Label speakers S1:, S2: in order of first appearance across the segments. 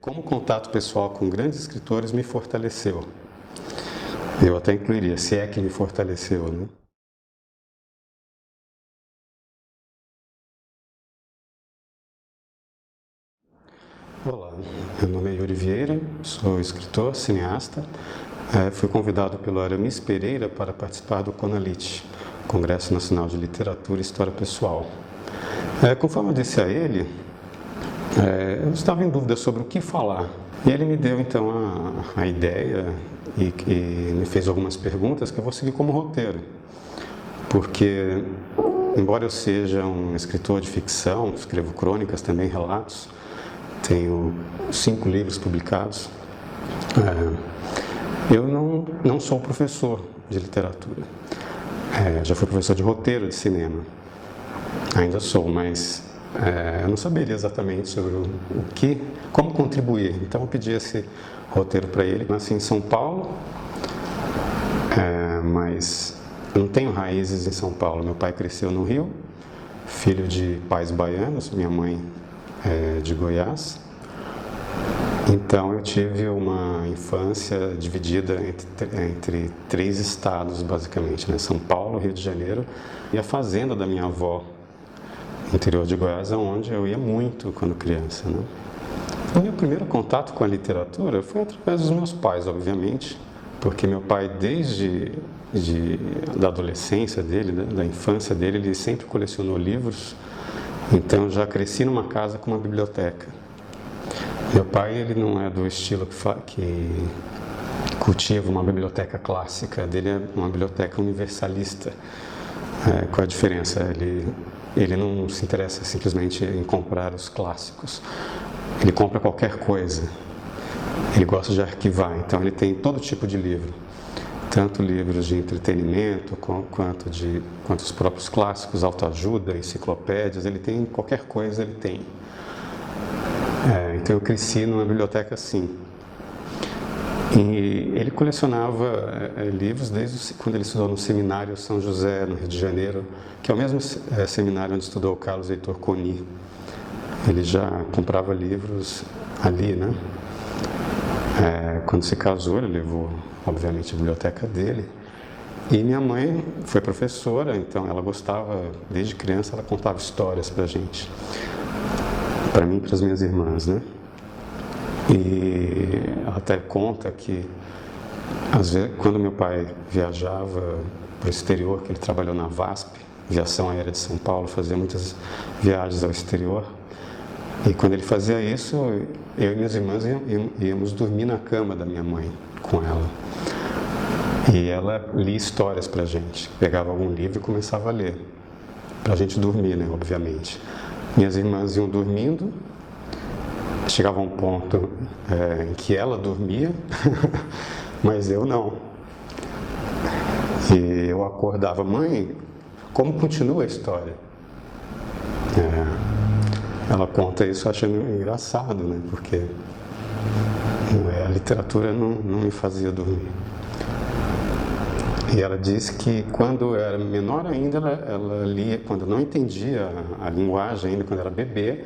S1: Como o contato pessoal com grandes escritores me fortaleceu. Eu até incluiria, se é que me fortaleceu, né? Olá, meu nome é Yuri Vieira, sou escritor, cineasta. Fui convidado pelo Aramis Pereira para participar do CONALIT, Congresso Nacional de Literatura e História Pessoal. Conforme eu disse a ele, eu estava em dúvida sobre o que falar. E ele me deu então a ideia e me fez algumas perguntas que eu vou seguir como roteiro. Porque, embora eu seja um escritor de ficção, escrevo crônicas, também relatos, tenho 5 livros publicados, eu não sou professor de literatura. Já fui professor de roteiro de cinema. Ainda sou, mas eu não saberia exatamente sobre como contribuir. Então eu pedi esse roteiro para ele. Nasci em São Paulo, mas eu não tenho raízes em São Paulo. Meu pai cresceu no Rio, filho de pais baianos, minha mãe é de Goiás. Então eu tive uma infância dividida entre 3 estados, basicamente, né? São Paulo, Rio de Janeiro e a fazenda da minha avó, no interior de Goiás, onde eu ia muito quando criança, né? O meu primeiro contato com a literatura foi através dos meus pais, obviamente, porque meu pai, desde da adolescência dele, da infância dele, ele sempre colecionou livros. Então eu já cresci numa casa com uma biblioteca. Meu pai, ele não é do estilo que cultiva uma biblioteca clássica, dele é uma biblioteca universalista. Qual a diferença? Ele não se interessa simplesmente em comprar os clássicos, ele compra qualquer coisa, ele gosta de arquivar, então ele tem todo tipo de livro, tanto livros de entretenimento quanto os próprios clássicos, autoajuda, enciclopédias, ele tem qualquer coisa, ele tem. Então eu cresci numa biblioteca assim. E ele colecionava livros desde quando ele estudou no Seminário São José, no Rio de Janeiro, que é o mesmo seminário onde estudou o Carlos Heitor Coni. Ele já comprava livros ali, né? Quando se casou, ele levou, obviamente, a biblioteca dele. E minha mãe foi professora, então ela gostava, desde criança, ela contava histórias pra gente. Para mim e para as minhas irmãs, né? E ela até conta que, às vezes, quando meu pai viajava para o exterior, que ele trabalhou na VASP, Aviação Aérea de São Paulo, fazia muitas viagens ao exterior, e quando ele fazia isso, eu e minhas irmãs íamos dormir na cama da minha mãe com ela. E ela lia histórias para a gente, pegava algum livro e começava a ler, para a gente dormir, né, obviamente. Minhas irmãs iam dormindo, chegava um ponto em que ela dormia, mas eu não. E eu acordava, mãe, como continua a história? Ela conta isso achando engraçado, né? Porque a literatura não me fazia dormir. E ela disse que quando eu era menor ainda, ela lia, quando não entendia a linguagem ainda, quando era bebê,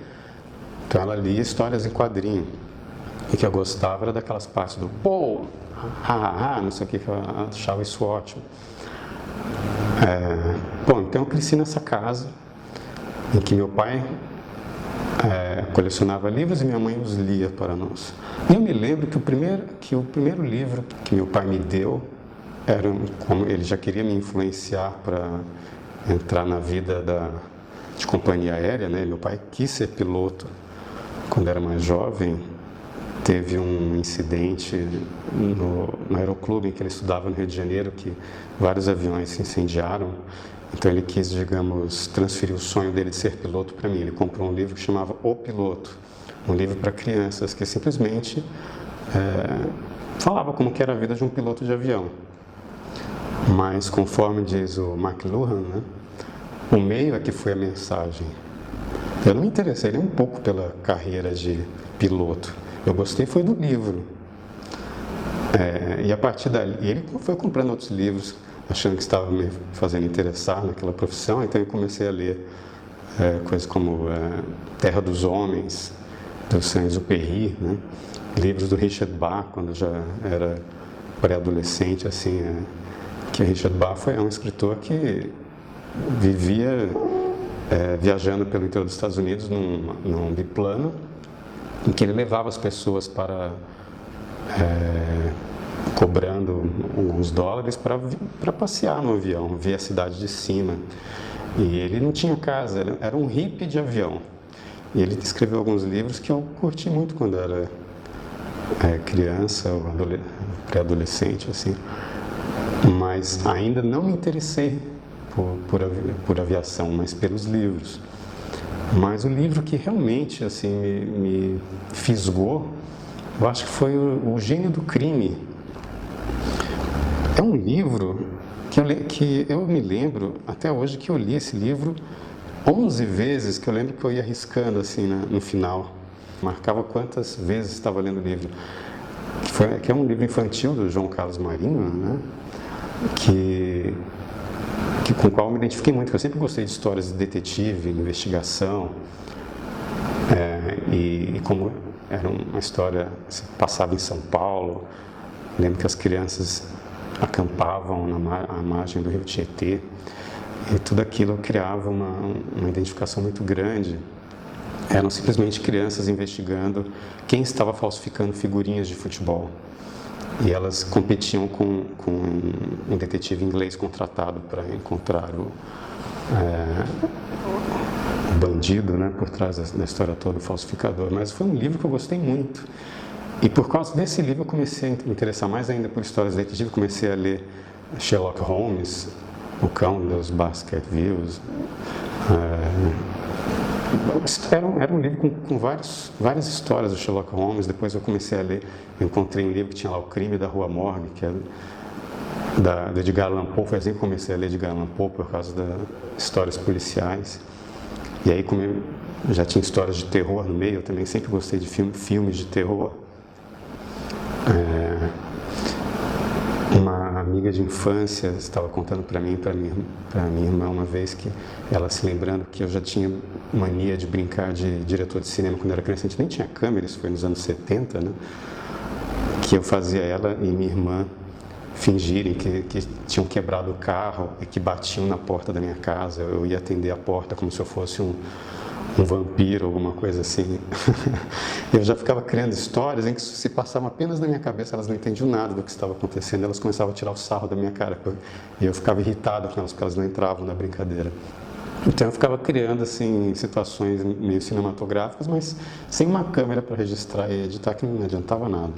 S1: então ela lia histórias em quadrinho. E que eu gostava era daquelas partes do pô, não sei o que eu achava isso ótimo. Bom, então eu cresci nessa casa em que meu pai colecionava livros e minha mãe os lia para nós. E eu me lembro que o primeiro livro que meu pai me deu era como ele já queria me influenciar para entrar na vida de companhia aérea, né? Meu pai quis ser piloto quando era mais jovem. Teve um incidente no aeroclube em que ele estudava no Rio de Janeiro, que vários aviões se incendiaram. Então ele quis, digamos, transferir o sonho dele de ser piloto para mim. Ele comprou um livro que chamava O Piloto, um livro para crianças que simplesmente falava como que era a vida de um piloto de avião. Mas, conforme diz o McLuhan, né, o meio é que foi a mensagem. Eu não me interessei nem um pouco pela carreira de piloto. Eu gostei foi do livro. E a partir dali, ele foi comprando outros livros, achando que estava me fazendo interessar naquela profissão. Então eu comecei a ler coisas como Terra dos Homens, do Saint-Exupéry, né? Livros do Richard Bach, quando já era pré-adolescente, assim, que Richard Bach é um escritor que vivia viajando pelo interior dos Estados Unidos num biplano, em que ele levava as pessoas para cobrando alguns dólares para passear no avião, ver a cidade de cima. E ele não tinha casa, era um hippie de avião. E ele escreveu alguns livros que eu curti muito quando era criança ou pré-adolescente, assim. Mas ainda não me interessei por aviação, mas pelos livros. Mas o livro que realmente assim, me fisgou, eu acho que foi O Gênio do Crime. É um livro que eu me lembro, até hoje, que eu li esse livro 11 vezes, que eu lembro que eu ia riscando assim no final. Marcava quantas vezes estava lendo o livro. Que é um livro infantil do João Carlos Marinho, né? Com o qual eu me identifiquei muito, porque eu sempre gostei de histórias de detetive, de investigação, e como era uma história que se passava em São Paulo, lembro que as crianças acampavam à margem do rio Tietê, e tudo aquilo criava uma identificação muito grande. Eram simplesmente crianças investigando quem estava falsificando figurinhas de futebol. E elas competiam com um detetive inglês contratado para encontrar o bandido, né, por trás da história toda, o falsificador. Mas foi um livro que eu gostei muito. E por causa desse livro eu comecei a me interessar mais ainda por histórias de detetive. Comecei a ler Sherlock Holmes, O Cão dos Baskervilles. Era um livro com várias histórias do Sherlock Holmes. Depois eu comecei a ler, eu encontrei um livro que tinha lá O Crime da Rua Morgue, que é de Edgar Allan Poe. Foi assim que eu comecei a ler Edgar Allan Poe, por causa das histórias policiais. E aí, como eu já tinha histórias de terror no meio, eu também sempre gostei de filmes de terror. Uma amiga de infância estava contando para mim e para minha irmã uma vez, que ela se lembrando que eu já tinha mania de brincar de diretor de cinema quando era criança. A gente nem tinha câmera, isso foi nos anos 70, né? Que eu fazia ela e minha irmã fingirem que tinham quebrado o carro e que batiam na porta da minha casa. Eu ia atender a porta como se eu fosse um vampiro, alguma coisa assim. Eu já ficava criando histórias em que se passavam apenas na minha cabeça, elas não entendiam nada do que estava acontecendo, elas começavam a tirar o sarro da minha cara, e eu ficava irritado com elas, porque elas não entravam na brincadeira. Então eu ficava criando assim situações meio cinematográficas, mas sem uma câmera para registrar e editar, que não adiantava nada.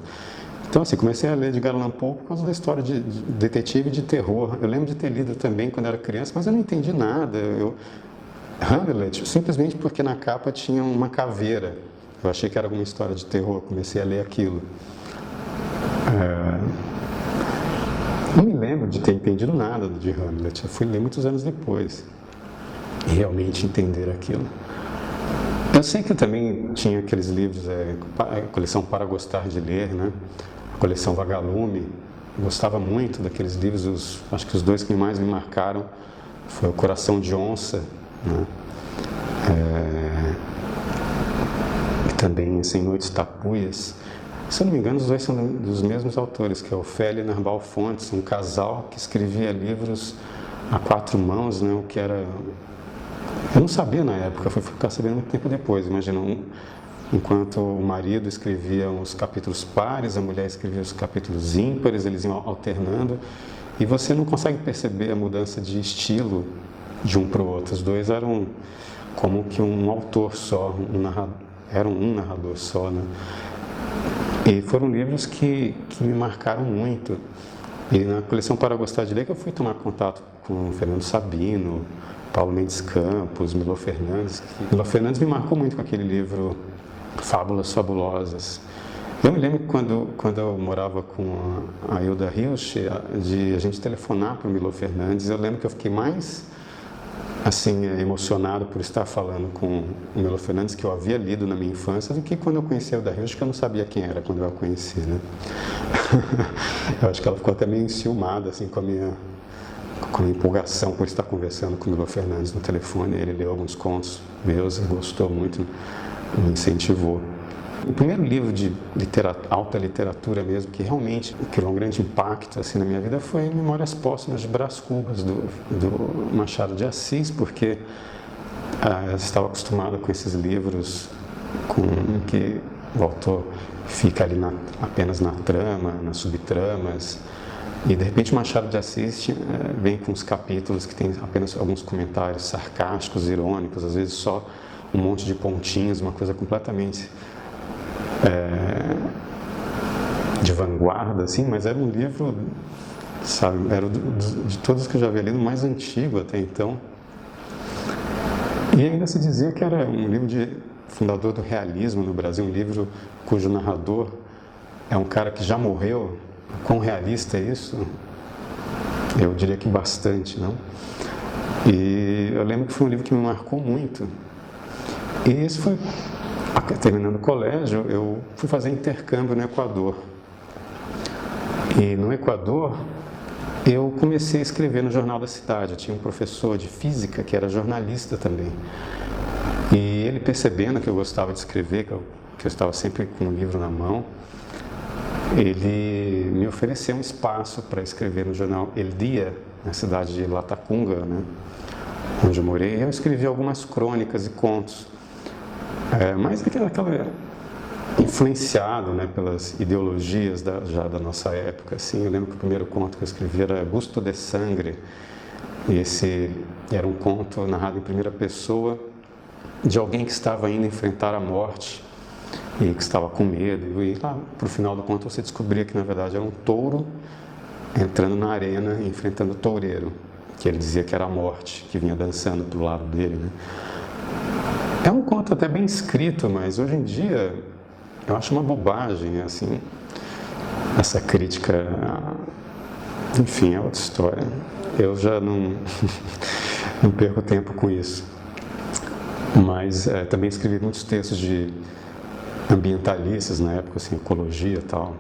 S1: Então assim, comecei a ler Edgar Allan Poe por causa da história de detetive e de terror. Eu lembro de ter lido também quando era criança, mas eu não entendi nada. Hamlet, simplesmente porque na capa tinha uma caveira. Eu achei que era alguma história de terror, comecei a ler aquilo. Não me lembro de ter entendido nada de Hamlet, eu fui ler muitos anos depois e realmente entender aquilo. Eu sei que eu também tinha aqueles livros, a coleção Para Gostar de Ler, né? A coleção Vagalume. Eu gostava muito daqueles livros, acho que os dois que mais me marcaram foi O Coração de Onça, né? E também Sem Noites Tapuias. Se eu não me engano, os dois são dos mesmos autores, que é Ofélia e Narbal Fontes, um casal que escrevia livros a 4 mãos, né? O que era... Eu não sabia na época, fui ficar sabendo muito tempo depois. Imagina, enquanto o marido escrevia os capítulos pares, a mulher escrevia os capítulos ímpares, eles iam alternando, e você não consegue perceber a mudança de estilo de um para o outro. Os dois eram como que um autor só, eram um narrador só, né? E foram livros que me marcaram muito. E na coleção Para Gostar de Ler que eu fui tomar contato com Fernando Sabino, Paulo Mendes Campos, Milor Fernandes. Milor Fernandes me marcou muito com aquele livro Fábulas Fabulosas. Eu me lembro quando eu morava com a Hilda Hilsch, de a gente telefonar para o Milor Fernandes. Eu lembro que eu fiquei mais assim, emocionado por estar falando com o Milor Fernandes, que eu havia lido na minha infância, do que quando eu conheci a Hilda Hilsch, que eu não sabia quem era quando eu a conheci, né? Eu acho que ela ficou até meio enciumada assim, com a minha empolgação por estar conversando com o Milor Fernandes no telefone. Ele leu alguns contos meus e gostou muito, me incentivou. O primeiro livro de alta literatura mesmo, que realmente criou um grande impacto assim, na minha vida, foi Memórias Póstumas de Brás Cubas, do Machado de Assis, porque eu estava acostumado com esses livros com que o autor fica ali apenas na trama, nas subtramas, e de repente o Machado de Assis vem com uns capítulos que tem apenas alguns comentários sarcásticos, irônicos, às vezes só um monte de pontinhos, uma coisa completamente de vanguarda, assim, mas era um livro, sabe, era de todos que eu já havia lido, mais antigo até então. E ainda se dizia que era um livro fundador do realismo no Brasil, um livro cujo narrador é um cara que já morreu. Quão realista é isso? Eu diria que bastante, não? E eu lembro que foi um livro que me marcou muito. E isso foi, terminando o colégio, eu fui fazer intercâmbio no Equador. E no Equador, eu comecei a escrever no Jornal da Cidade. Eu tinha um professor de física que era jornalista também. E ele, percebendo que eu gostava de escrever, que eu estava sempre com um livro na mão, ele me ofereceu um espaço para escrever no jornal El Dia, na cidade de Latacunga, né, onde eu morei. Eu escrevi algumas crônicas e contos, mas aquela influenciado, né, pelas ideologias já da nossa época. Assim, eu lembro que o primeiro conto que eu escrevi era Gusto de Sangre, e esse era um conto narrado em primeira pessoa de alguém que estava indo enfrentar a morte e que estava com medo, e lá para o final do conto você descobria que na verdade era um touro entrando na arena e enfrentando o toureiro, que ele dizia que era a morte que vinha dançando para o lado dele, né? É um conto até bem escrito, mas hoje em dia eu acho uma bobagem, assim, essa crítica, enfim, é outra história. Eu já não perco tempo com isso. Mas também escrevi muitos textos de ambientalistas na época, assim, ecologia e tal.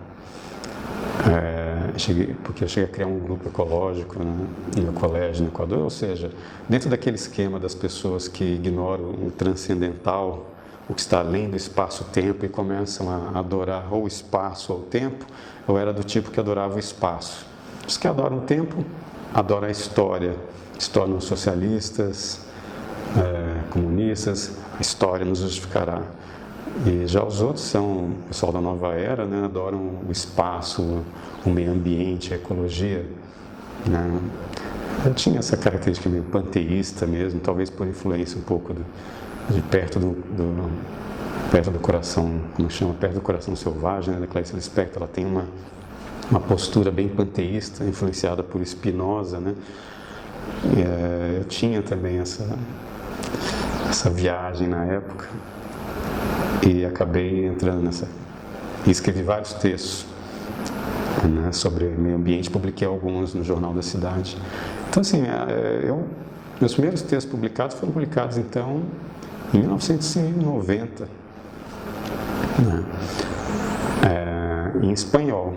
S1: Porque eu cheguei a criar um grupo ecológico, né, no meu colégio no Equador, ou seja, dentro daquele esquema das pessoas que ignoram o transcendental, o que está além do espaço-tempo, e começam a adorar ou o espaço ou o tempo, eu era do tipo que adorava o espaço. Os que adoram o tempo, adoram a história, se tornam socialistas, comunistas, a história nos justificará. E já os outros são o pessoal da nova era, né, adoram o espaço, o meio ambiente, a ecologia, né. Eu tinha essa característica meio panteísta mesmo, talvez por influência um pouco de perto do coração, como chama, perto do coração selvagem, né, da Clarice Lispector. Ela tem uma postura bem panteísta, influenciada por Spinoza, né. E, eu tinha também essa viagem na época. E acabei entrando nessa. E escrevi vários textos, né, sobre meio ambiente, publiquei alguns no Jornal da Cidade. Então, assim, meus primeiros textos publicados foram publicados, então, em 1990, né, em espanhol.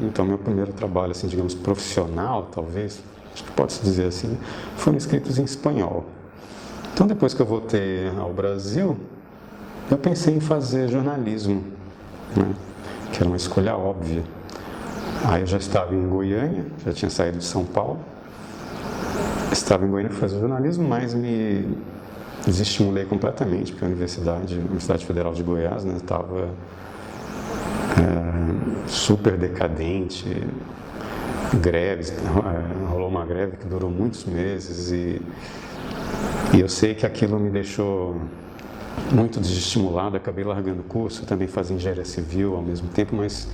S1: Então, meu primeiro trabalho, assim, digamos, profissional, talvez, acho que pode-se dizer assim, foram escritos em espanhol. Então, depois que eu voltei ao Brasil, eu pensei em fazer jornalismo, né, que era uma escolha óbvia. Aí eu já estava em Goiânia, já tinha saído de São Paulo, estava em Goiânia para fazer jornalismo, mas me desestimulei completamente, porque a Universidade Federal de Goiás, né, estava super decadente, greves, rolou uma greve que durou muitos meses, e eu sei que aquilo me deixou muito desestimulado. Acabei largando o curso. Eu também fazia engenharia civil ao mesmo tempo, mas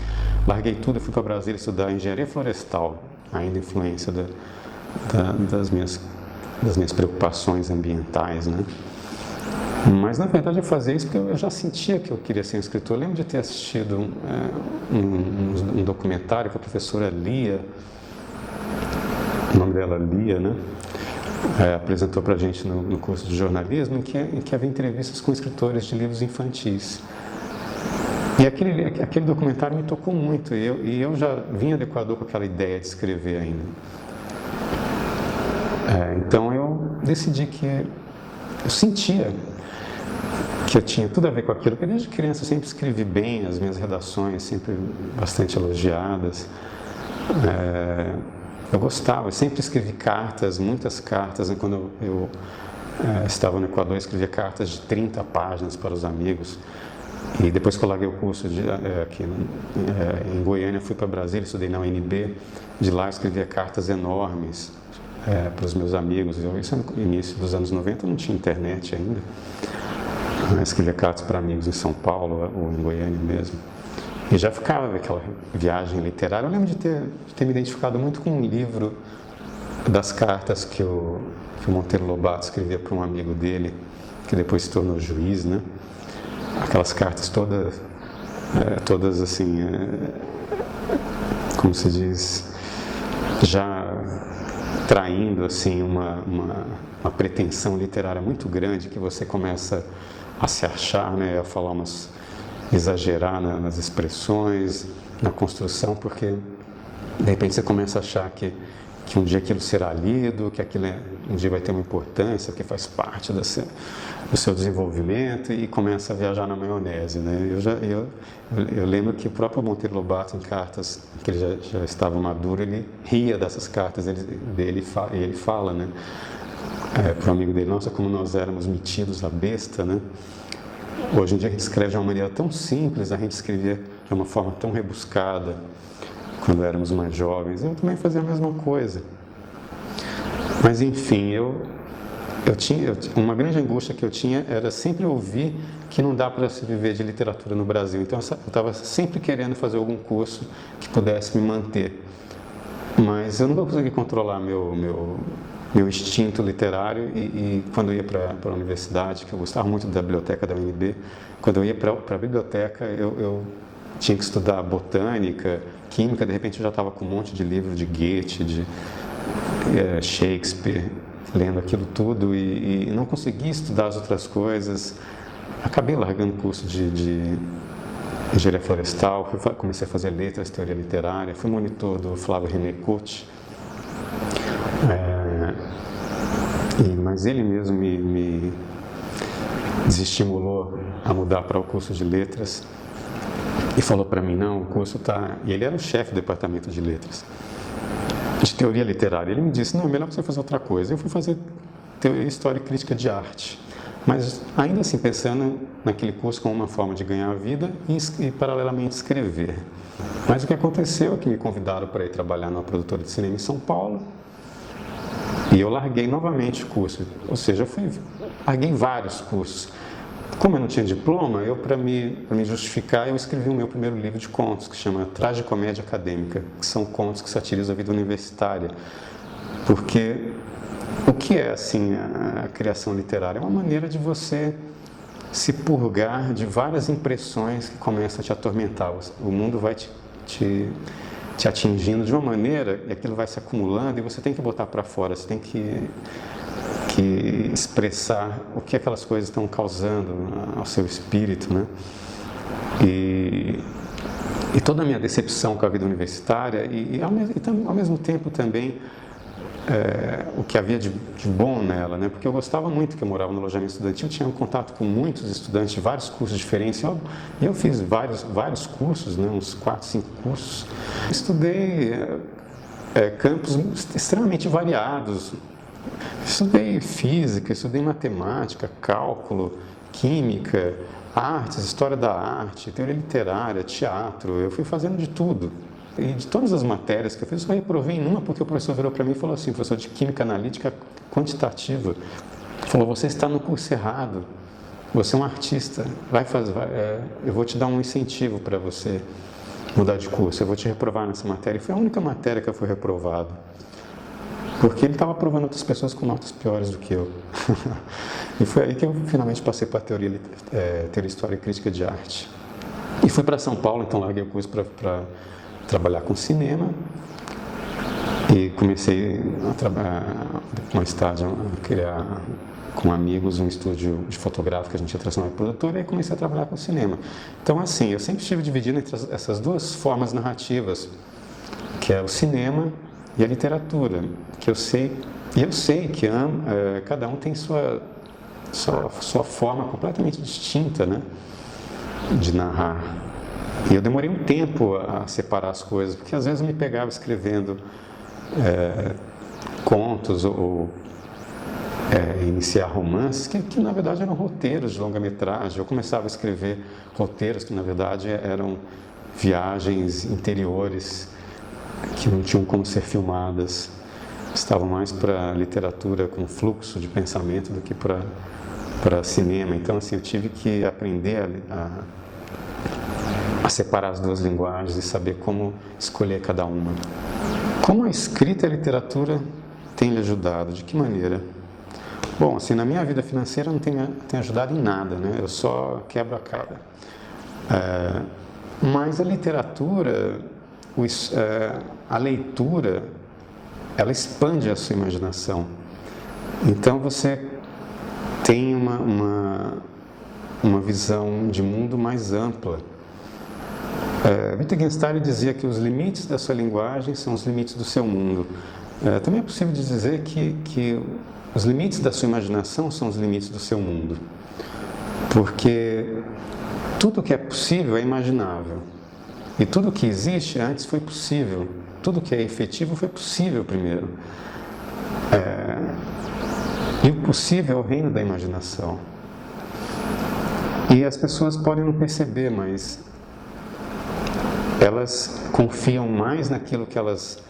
S1: larguei tudo e fui para Brasília estudar engenharia florestal, ainda influência das minhas preocupações ambientais, né? Mas na verdade eu fazia isso porque eu já sentia que eu queria ser um escritor. Eu lembro de ter assistido um documentário que a professora Lia, o nome dela Lia, né, apresentou para a gente no curso de jornalismo, em que havia entrevistas com escritores de livros infantis. E aquele documentário me tocou muito, e eu já vinha do Equador com aquela ideia de escrever ainda. Então eu decidi que eu sentia que eu tinha tudo a ver com aquilo, porque desde criança eu sempre escrevi bem, as minhas redações sempre bastante elogiadas. Eu gostava, eu sempre escrevi cartas, muitas cartas. Quando eu estava no Equador, eu escrevia cartas de 30 páginas para os amigos. E depois que eu larguei o curso aqui em Goiânia, fui para Brasília, estudei na UNB. De lá eu escrevia cartas enormes para os meus amigos. Isso no início dos anos 90, não tinha internet ainda. Eu escrevia cartas para amigos em São Paulo ou em Goiânia mesmo. E já ficava aquela viagem literária. Eu lembro de ter me identificado muito com um livro das cartas que o Monteiro Lobato escrevia para um amigo dele, que depois se tornou juiz, né? Aquelas cartas todas assim, como se diz, já traindo assim uma pretensão literária muito grande, que você começa a se achar, né? A falar exagerar nas expressões, na construção, porque de repente você começa a achar que um dia aquilo será lido, que aquilo um dia vai ter uma importância, que faz parte do seu desenvolvimento, e começa a viajar na maionese, né? Eu lembro que o próprio Monteiro Lobato, em cartas que ele já estava maduro, ele ria dessas cartas dele, e ele fala, né, para o amigo dele: nossa, como nós éramos metidos à besta, né? Hoje em dia a gente escreve de uma maneira tão simples, a gente escrevia de uma forma tão rebuscada quando éramos mais jovens. Eu também fazia a mesma coisa. Mas enfim, uma grande angústia que eu tinha era sempre ouvir que não dá para se viver de literatura no Brasil. Então eu estava sempre querendo fazer algum curso que pudesse me manter. Mas eu nunca consegui controlar meu instinto literário, e quando eu ia para a universidade, que eu gostava muito da biblioteca da UNB, quando eu ia para a biblioteca, eu tinha que estudar botânica, química. De repente eu já estava com um monte de livro de Goethe, de Shakespeare, lendo aquilo tudo, e não conseguia estudar as outras coisas. Acabei largando o curso de engenharia florestal, comecei a fazer letras, teoria literária, fui monitor do Flávio René Couto. Mas ele mesmo me desestimulou a mudar para o curso de letras e falou para mim: não, o curso está... E ele era o chefe do departamento de letras, de teoria literária. Ele me disse: não, é melhor você fazer outra coisa. Eu fui fazer história e crítica de arte, mas ainda assim pensando naquele curso como uma forma de ganhar a vida e paralelamente escrever. Mas o que aconteceu é que me convidaram para ir trabalhar numa produtora de cinema em São Paulo, e eu larguei novamente o curso. Ou seja, larguei vários cursos. Como eu não tinha diploma, para me justificar, eu escrevi o meu primeiro livro de contos, que chama Tragicomédia Acadêmica, que são contos que satirizam a vida universitária. Porque o que é, assim, a criação literária? É uma maneira de você se purgar de várias impressões que começam a te atormentar. O mundo vai te atingindo de uma maneira, e aquilo vai se acumulando, e você tem que botar para fora, você tem que expressar o que aquelas coisas estão causando ao seu espírito, né? E toda a minha decepção com a vida universitária, e ao mesmo tempo também o que havia de bom nela, né? Porque eu gostava muito, que eu morava no alojamento estudantil, tinha um contato com muitos estudantes de vários cursos diferentes, e eu fiz vários cursos, né? Uns 4, 5 cursos. Estudei campos extremamente variados. Estudei física, estudei matemática, cálculo, química, artes, história da arte, teoria literária, teatro. Eu fui fazendo de tudo. E de todas as matérias que eu fiz, eu só reprovei em uma, porque o professor virou para mim e falou assim: professor de química analítica quantitativa, falou: você está no curso errado, você é um artista, eu vou te dar um incentivo para você mudar de curso, eu vou te reprovar nessa matéria. E foi a única matéria que eu fui reprovado, porque ele estava aprovando outras pessoas com notas piores do que eu. E foi aí que eu finalmente passei para a teoria história e crítica de arte. E fui para São Paulo, então larguei o curso para trabalhar com cinema, e comecei a trabalhar com estágio, a criar com amigos um estúdio de fotográfico que a gente ia transformar em produtora, e comecei a trabalhar com cinema. Então, assim, eu sempre estive dividindo entre essas duas formas narrativas, que é o cinema e a literatura, que eu sei que cada um tem sua forma completamente distinta, né, de narrar. E eu demorei um tempo a separar as coisas, porque às vezes eu me pegava escrevendo contos ou iniciar romances que na verdade eram roteiros de longa-metragem. Eu começava a escrever roteiros que na verdade eram viagens interiores que não tinham como ser filmadas, estavam mais para literatura com fluxo de pensamento do que para cinema. Então, assim, eu tive que aprender a separar as duas linguagens e saber como escolher cada uma. Como a escrita e a literatura têm lhe ajudado? De que maneira? Bom, assim, na minha vida financeira não tem ajudado em nada, né? Eu só quebro a cara. Mas a literatura, a leitura, ela expande a sua imaginação. Então você tem uma visão de mundo mais ampla. Wittgenstein dizia que os limites da sua linguagem são os limites do seu mundo. Também é possível dizer que os limites da sua imaginação são os limites do seu mundo. Porque tudo que é possível é imaginável. E tudo que existe antes foi possível. Tudo que é efetivo foi possível primeiro. E o possível é o reino da imaginação. E as pessoas podem não perceber, mas elas confiam mais naquilo que elas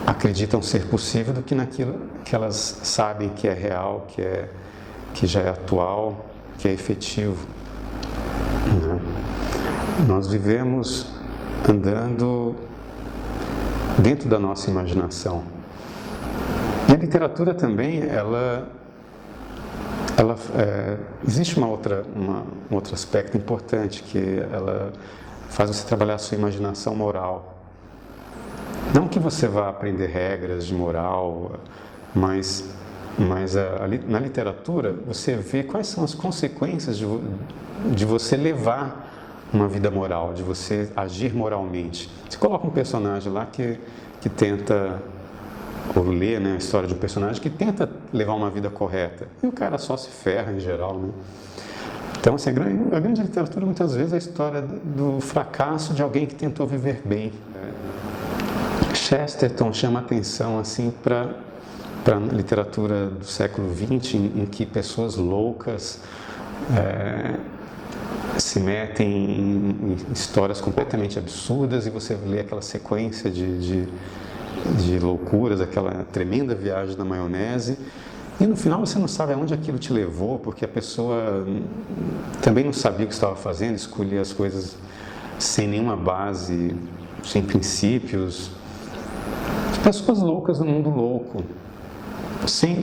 S1: acreditam ser possível do que naquilo que elas sabem que é real, que já é atual, que é efetivo. Nós vivemos andando dentro da nossa imaginação. E a literatura também, existe um outro aspecto importante, que ela faz você trabalhar a sua imaginação moral. Não que você vá aprender regras de moral, mas na literatura você vê quais são as consequências de você levar uma vida moral, de você agir moralmente. Você coloca um personagem lá que tenta, ou lê, né, a história de um personagem que tenta levar uma vida correta, e o cara só se ferra em geral, né? Então, assim, a grande literatura muitas vezes é a história do fracasso de alguém que tentou viver bem. Chesterton chama atenção assim para a literatura do século XX, em que pessoas loucas se metem em histórias completamente absurdas, e você lê aquela sequência de loucuras, aquela tremenda viagem da maionese, e no final você não sabe aonde aquilo te levou, porque a pessoa também não sabia o que estava fazendo, escolhia as coisas sem nenhuma base, sem princípios. Pessoas loucas no mundo louco,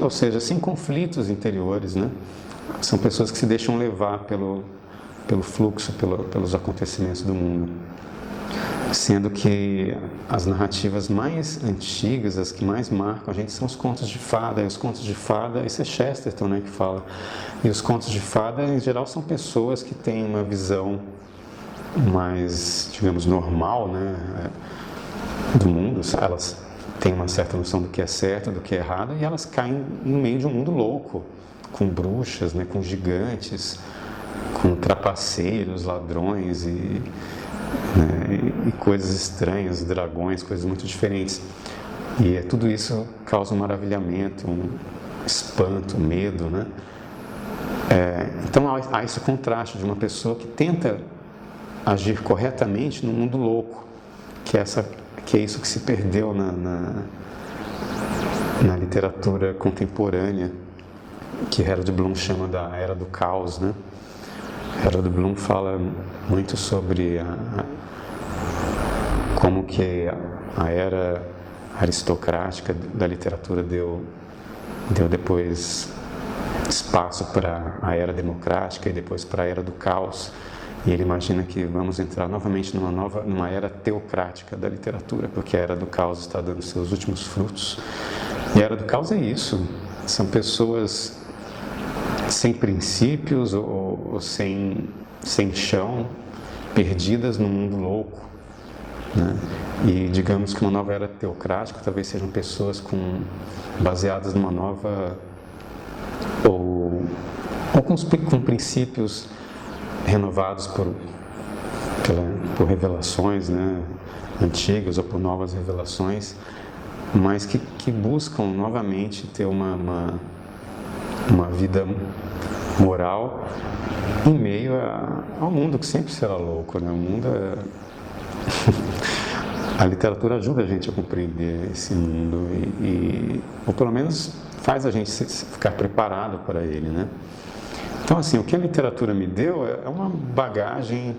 S1: ou seja, sem conflitos interiores, né? São pessoas que se deixam levar pelo fluxo, pelos acontecimentos do mundo. Sendo que as narrativas mais antigas, as que mais marcam a gente, são os contos de fada. E os contos de fada, isso é Chesterton, né, que fala. E os contos de fada, em geral, são pessoas que têm uma visão mais, digamos, normal, né, do mundo. Elas têm uma certa noção do que é certo, do que é errado, e elas caem no meio de um mundo louco, com bruxas, né, com gigantes, com trapaceiros, ladrões e coisas estranhas, dragões, coisas muito diferentes. E tudo isso causa um maravilhamento, um espanto, um medo, né? Então há esse contraste de uma pessoa que tenta agir corretamente no mundo louco, que é isso que se perdeu na literatura contemporânea, que Harold Bloom chama da Era do Caos, né? Harold Bloom fala muito sobre como que a era aristocrática da literatura deu depois espaço para a era democrática e depois para a era do caos. E ele imagina que vamos entrar novamente numa era teocrática da literatura, porque a era do caos está dando seus últimos frutos. E a era do caos é isso, são pessoas sem princípios ou sem chão, perdidas num mundo louco, né? E digamos que uma nova era teocrática talvez sejam pessoas baseadas numa nova ou ou com princípios renovados por revelações, né, antigas ou por novas revelações, mas que buscam novamente ter uma vida moral em meio ao mundo que sempre será louco, né? O mundo A literatura ajuda a gente a compreender esse mundo ou pelo menos faz a gente ficar preparado para ele, né? Então, assim, o que a literatura me deu é uma bagagem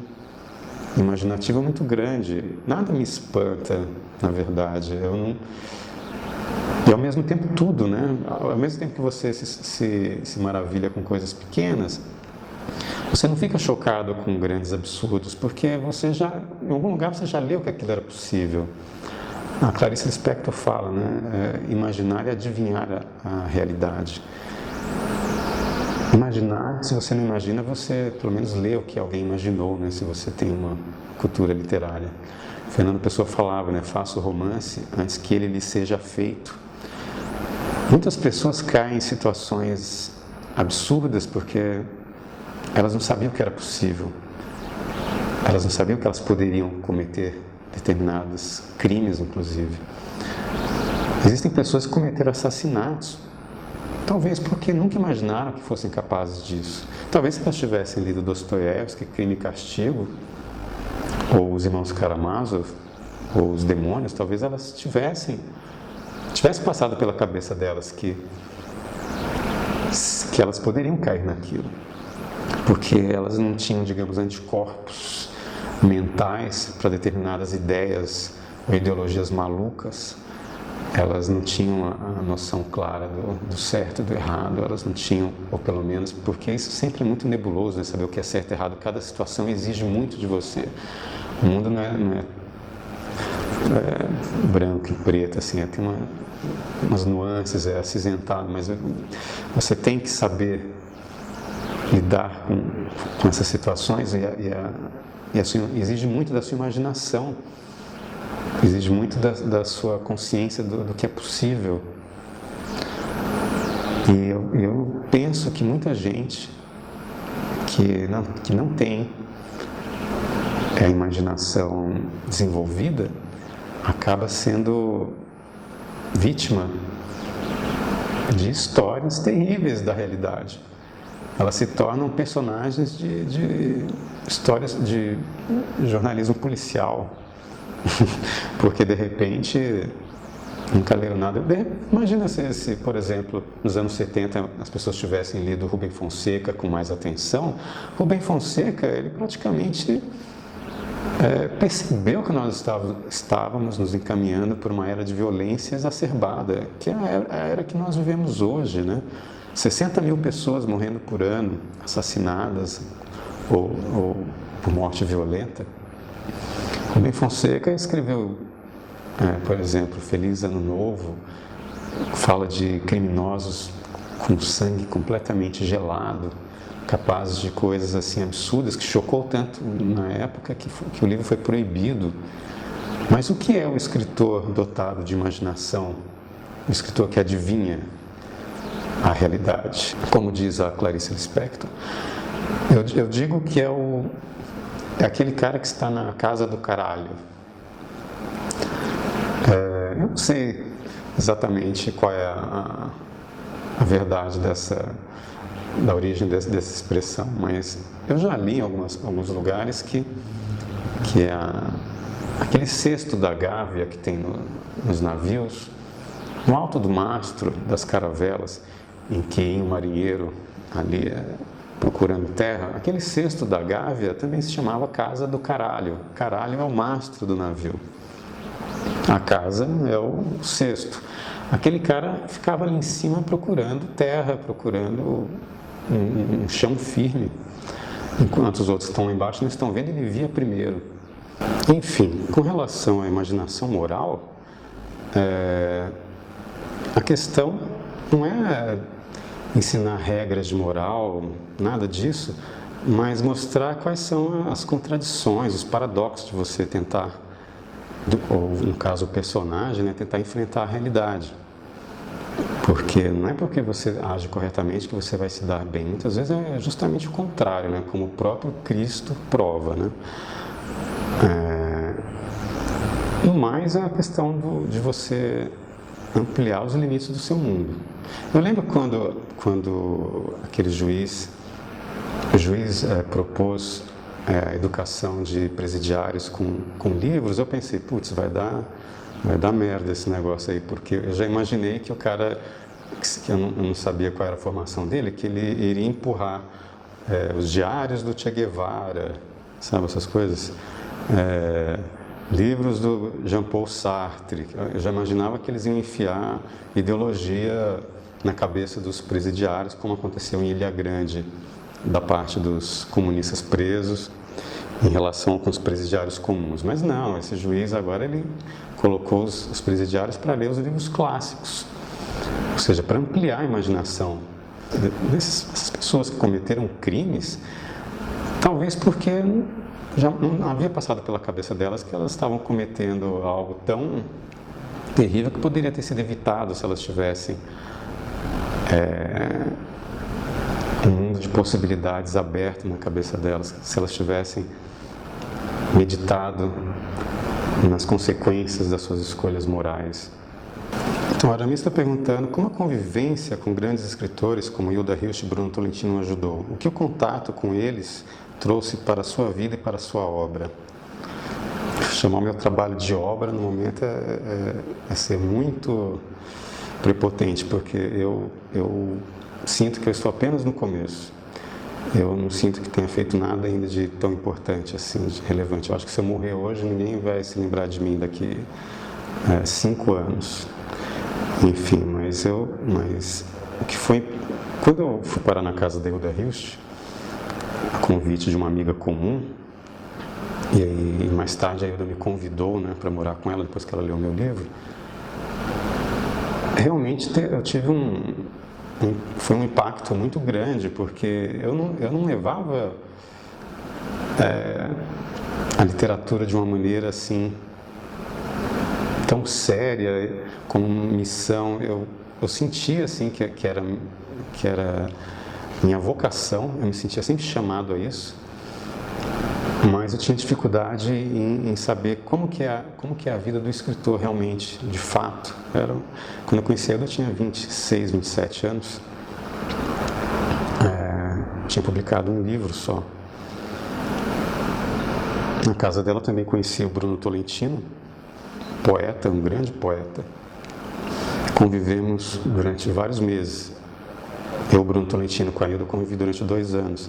S1: imaginativa muito grande. Nada me espanta, na verdade. E ao mesmo tempo tudo, né? Ao mesmo tempo que você se maravilha com coisas pequenas, você não fica chocado com grandes absurdos, porque você já, em algum lugar você já leu que aquilo era possível. A Clarice Lispector fala, né? Imaginar e adivinhar a realidade. Imaginar, se você não imagina, você pelo menos lê o que alguém imaginou, né? Se você tem uma cultura literária. Fernando Pessoa falava, né? Faça o romance antes que ele lhe seja feito. Muitas pessoas caem em situações absurdas porque elas não sabiam que era possível. Elas não sabiam que elas poderiam cometer determinados crimes, inclusive. Existem pessoas que cometeram assassinatos, talvez porque nunca imaginaram que fossem capazes disso. Talvez se elas tivessem lido Dostoiévski, Crime e Castigo, ou Os Irmãos Karamazov, ou Os Demônios, talvez elas tivesse passado pela cabeça delas que elas poderiam cair naquilo, porque elas não tinham, digamos, anticorpos mentais para determinadas ideias ou ideologias malucas. Elas não tinham a noção clara do certo e do errado, elas não tinham, ou pelo menos, porque isso sempre é muito nebuloso, né? Saber o que é certo e errado. Cada situação exige muito de você. O mundo não é branco e preto, assim, tem umas nuances, é acinzentado, mas você tem que saber lidar com essas situações exige muito da sua imaginação, exige muito da sua consciência do que é possível. E eu penso que muita gente que não tem a imaginação desenvolvida acaba sendo vítima de histórias terríveis da realidade. Elas se tornam personagens de histórias de jornalismo policial, porque de repente nunca leram nada. Imagina se, por exemplo, nos anos 70 as pessoas tivessem lido Rubem Fonseca com mais atenção. Rubem Fonseca, ele praticamente percebeu que nós estávamos nos encaminhando por uma era de violência exacerbada, que é a era que nós vivemos hoje, né? 60 mil pessoas morrendo por ano, assassinadas ou por morte violenta. Rubem Fonseca escreveu, por exemplo, Feliz Ano Novo, fala de criminosos com sangue completamente gelado, capazes de coisas assim absurdas, que chocou tanto na época que o livro foi proibido. Mas o que é o escritor dotado de imaginação? O escritor que adivinha a realidade? Como diz a Clarice Lispector, eu digo que é aquele cara que está na casa do caralho. Eu não sei exatamente qual é a verdade da origem dessa expressão, mas eu já li em alguns lugares que é aquele cesto da gávea que tem nos navios, no alto do mastro das caravelas, em que ia um marinheiro ali procurando terra, aquele cesto da gávea também se chamava Casa do Caralho. Caralho é o mastro do navio. A casa é o cesto. Aquele cara ficava ali em cima procurando terra, procurando um chão firme. Enquanto os outros estão lá embaixo, não estão vendo, ele via primeiro. Enfim, com relação à imaginação moral, a questão não é ensinar regras de moral, nada disso, mas mostrar quais são as contradições, os paradoxos de você tentar, ou no caso o personagem, né, tentar enfrentar a realidade. Porque Porque não é porque você age corretamente que você vai se dar bem. Muitas vezes é justamente o contrário, né? Como o próprio Cristo prova, né? No mais é a questão de você ampliar os limites do seu mundo. Eu lembro quando aquele juiz propôs a educação de presidiários com livros, eu pensei, putz, vai dar merda esse negócio aí, porque eu já imaginei que o cara, que eu não sabia qual era a formação dele, que ele iria empurrar os diários do Che Guevara, sabe, essas coisas, livros do Jean-Paul Sartre. Eu já imaginava que eles iam enfiar ideologia na cabeça dos presidiários, como aconteceu em Ilha Grande, da parte dos comunistas presos, em relação com os presidiários comuns. Mas não, esse juiz agora ele colocou os presidiários para ler os livros clássicos, ou seja, para ampliar a imaginação dessas pessoas que cometeram crimes, talvez porque já não havia passado pela cabeça delas que elas estavam cometendo algo tão terrível que poderia ter sido evitado se elas tivessem um mundo de possibilidades aberto na cabeça delas, se elas tivessem meditado nas consequências das suas escolhas morais. Então, a Aramis está perguntando como a convivência com grandes escritores como Hilda Hilst e Bruno Tolentino ajudou. O que o contato com eles trouxe para a sua vida e para a sua obra? Chamar o meu trabalho de obra no momento é ser muito prepotente, porque eu sinto que eu estou apenas no começo. Eu não sinto que tenha feito nada ainda de tão importante, assim, de relevante. Eu acho que se eu morrer hoje, ninguém vai se lembrar de mim daqui 5 anos. Enfim, mas o que foi... Quando eu fui parar na casa da Hilda Hilst, a convite de uma amiga comum, e aí mais tarde a Hilda me convidou, né, para morar com ela depois que ela leu meu livro, realmente eu tive foi um impacto muito grande, porque eu não levava a literatura de uma maneira assim tão séria, como missão. Eu sentia assim que era minha vocação, eu me sentia sempre chamado a isso, mas eu tinha dificuldade em saber como que é a vida do escritor realmente, de fato. Quando eu conheci ela, eu tinha 26, 27 anos. Tinha publicado um livro só. Na casa dela também conheci o Bruno Tolentino, poeta, um grande poeta. Convivemos durante vários meses. Eu, Bruno Tolentino, com a Hilda, convivi durante 2 anos.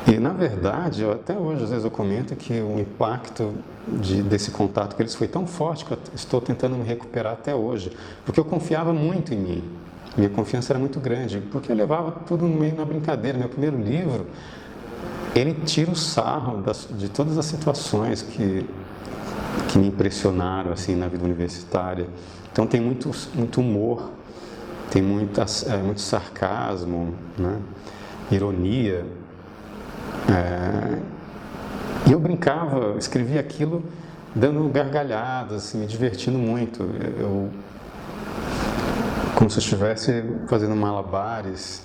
S1: E, na verdade, até hoje, às vezes eu comento que o impacto desse contato com eles foi tão forte que eu estou tentando me recuperar até hoje, porque eu confiava muito em mim. Minha confiança era muito grande, porque eu levava tudo meio na brincadeira. Meu primeiro livro, ele tira o sarro de todas as situações que me impressionaram assim, na vida universitária. Então tem muito humor, tem muito sarcasmo, né? Ironia. E eu brincava, escrevia aquilo dando gargalhadas, assim, me divertindo muito. Como se eu estivesse fazendo malabares.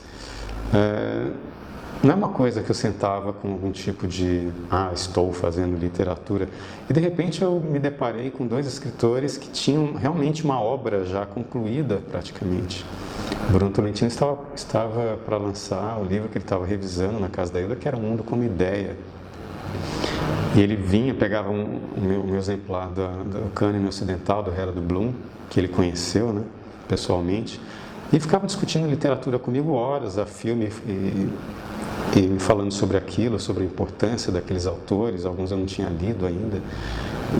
S1: Não é uma coisa que eu sentava com algum tipo de estou fazendo literatura. E de repente eu me deparei com 2 escritores que tinham realmente uma obra já concluída praticamente. O Bruno Tolentino estava para lançar o livro que ele estava revisando na casa da Hilda, que era O Mundo como Ideia. E ele vinha, pegava o meu exemplar do Cânone Ocidental, do Harold Bloom, que ele conheceu, né, pessoalmente, e ficava discutindo literatura comigo horas a filme e me falando sobre aquilo, sobre a importância daqueles autores. Alguns eu não tinha lido ainda.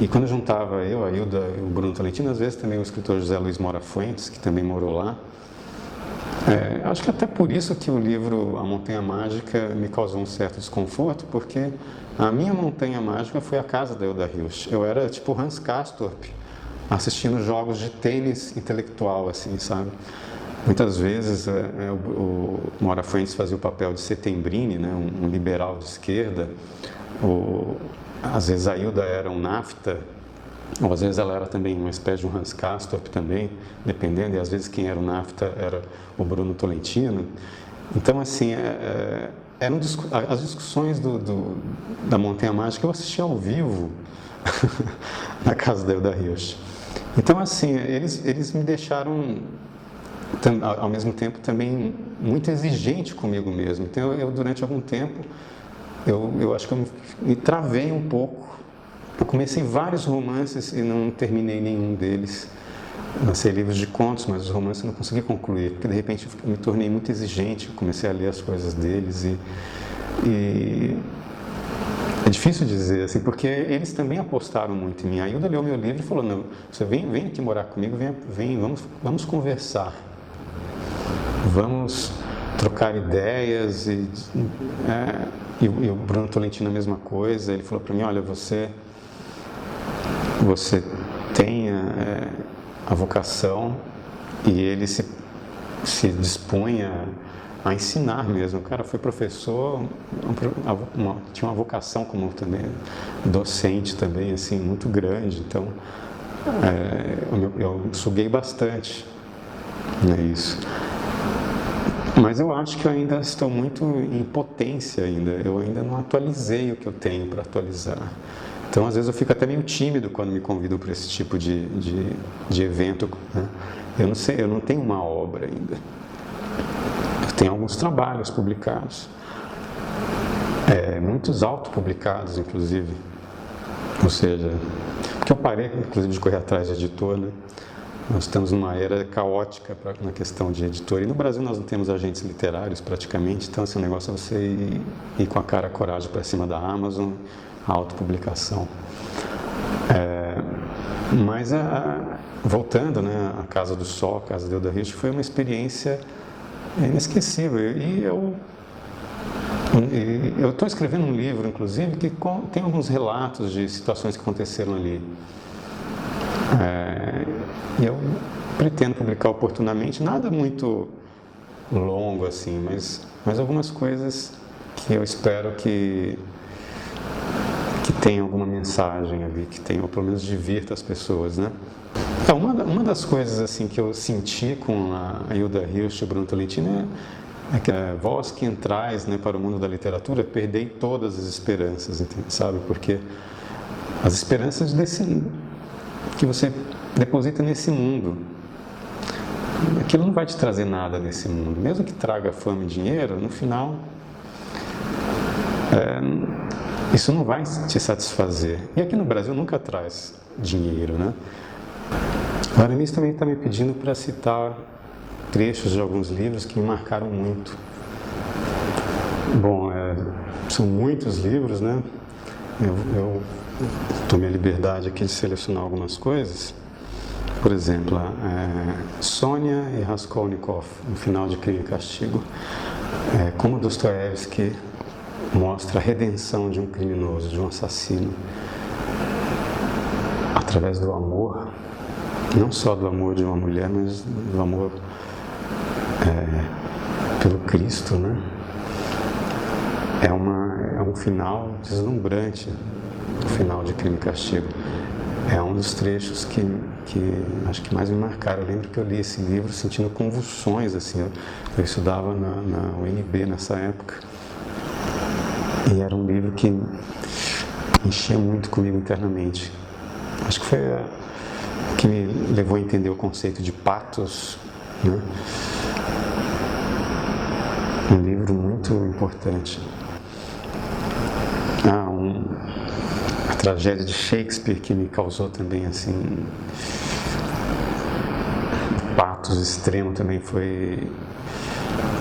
S1: E quando juntava eu, a Hilda e o Bruno Tolentino, às vezes também o escritor José Luiz Moura Fuentes, que também morou lá, acho que até por isso que o livro A Montanha Mágica me causou um certo desconforto, porque a minha montanha mágica foi a casa da Hilda Hilst. Eu era tipo Hans Castorp, assistindo jogos de tênis intelectual, assim, sabe? Muitas vezes o Moura Fuentes fazia o papel de Settembrini, né, um liberal de esquerda. Às vezes a Hilda era um nafta, ou às vezes ela era também uma espécie de um Hans Castorp também, dependendo, e às vezes quem era o Nafta era o Bruno Tolentino. Então, assim, eram as discussões da Montanha Mágica eu assisti ao vivo na casa da Hilda Hilst. Então, assim, eles me deixaram, ao mesmo tempo, também muito exigente comigo mesmo. Então, eu durante algum tempo, eu acho que eu me travei um pouco. Eu comecei vários romances e não terminei nenhum deles. Lancei livros de contos, mas os romances eu não consegui concluir, porque de repente eu me tornei muito exigente, eu comecei a ler as coisas deles e é difícil dizer, assim, porque eles também apostaram muito em mim. A Hilda leu meu livro e falou, não, você vem aqui morar comigo, vamos conversar, vamos trocar ideias e o Bruno Tolentino a mesma coisa. Ele falou para mim, olha, você tem a vocação, e ele se dispõe a ensinar mesmo. O cara foi professor, tinha uma vocação como também docente também, assim, muito grande. Então, eu suguei bastante, isso. Mas eu acho que eu ainda estou muito em potência ainda. Eu ainda não atualizei o que eu tenho para atualizar. Então, às vezes, eu fico até meio tímido quando me convidam para esse tipo de evento, né? Eu não sei, eu não tenho uma obra ainda. Eu tenho alguns trabalhos publicados, muitos autopublicados, inclusive. Ou seja, porque eu parei, inclusive, de correr atrás de editor, né? Nós estamos numa era caótica na questão de editor. E no Brasil nós não temos agentes literários praticamente, então assim, o negócio é você ir com a cara e a coragem para cima da Amazon, a autopublicação. Mas voltando, né, a Casa do Sol, a Casa da Hilda Hilst, foi uma experiência inesquecível. E eu estou escrevendo um livro, inclusive, que tem alguns relatos de situações que aconteceram ali. E eu pretendo publicar oportunamente, nada muito longo assim, mas algumas coisas que eu espero que tenha alguma mensagem ali, que tenha, ou pelo menos divirta as pessoas, né? Então, uma das coisas assim que eu senti com a Hilda Hilst e o Bruno Tolentino é que vós que entrais, né, para o mundo da literatura, perdei todas as esperanças, sabe? Porque as esperanças que você deposita nesse mundo, aquilo não vai te trazer nada nesse mundo, mesmo que traga fama e dinheiro, no final isso não vai te satisfazer. E aqui no Brasil nunca traz dinheiro, né? O Aramis também está me pedindo para citar trechos de alguns livros que me marcaram muito. Bom, são muitos livros, né? Eu tomei a liberdade aqui de selecionar algumas coisas. Por exemplo, Sônia e Raskolnikov, no final de Crime e Castigo. Como Dostoiévski mostra a redenção de um criminoso, de um assassino, através do amor, não só do amor de uma mulher, mas do amor pelo Cristo, né? É um final deslumbrante, o final de Crime e Castigo. É um dos trechos que acho que mais me marcaram. Eu lembro que eu li esse livro sentindo convulsões, assim. Eu estudava na UNB nessa época. E era um livro que mexia muito comigo internamente. Acho que foi que me levou a entender o conceito de pathos, né? Um livro muito importante. A tragédia de Shakespeare, que me causou também, assim, pathos extremo também, foi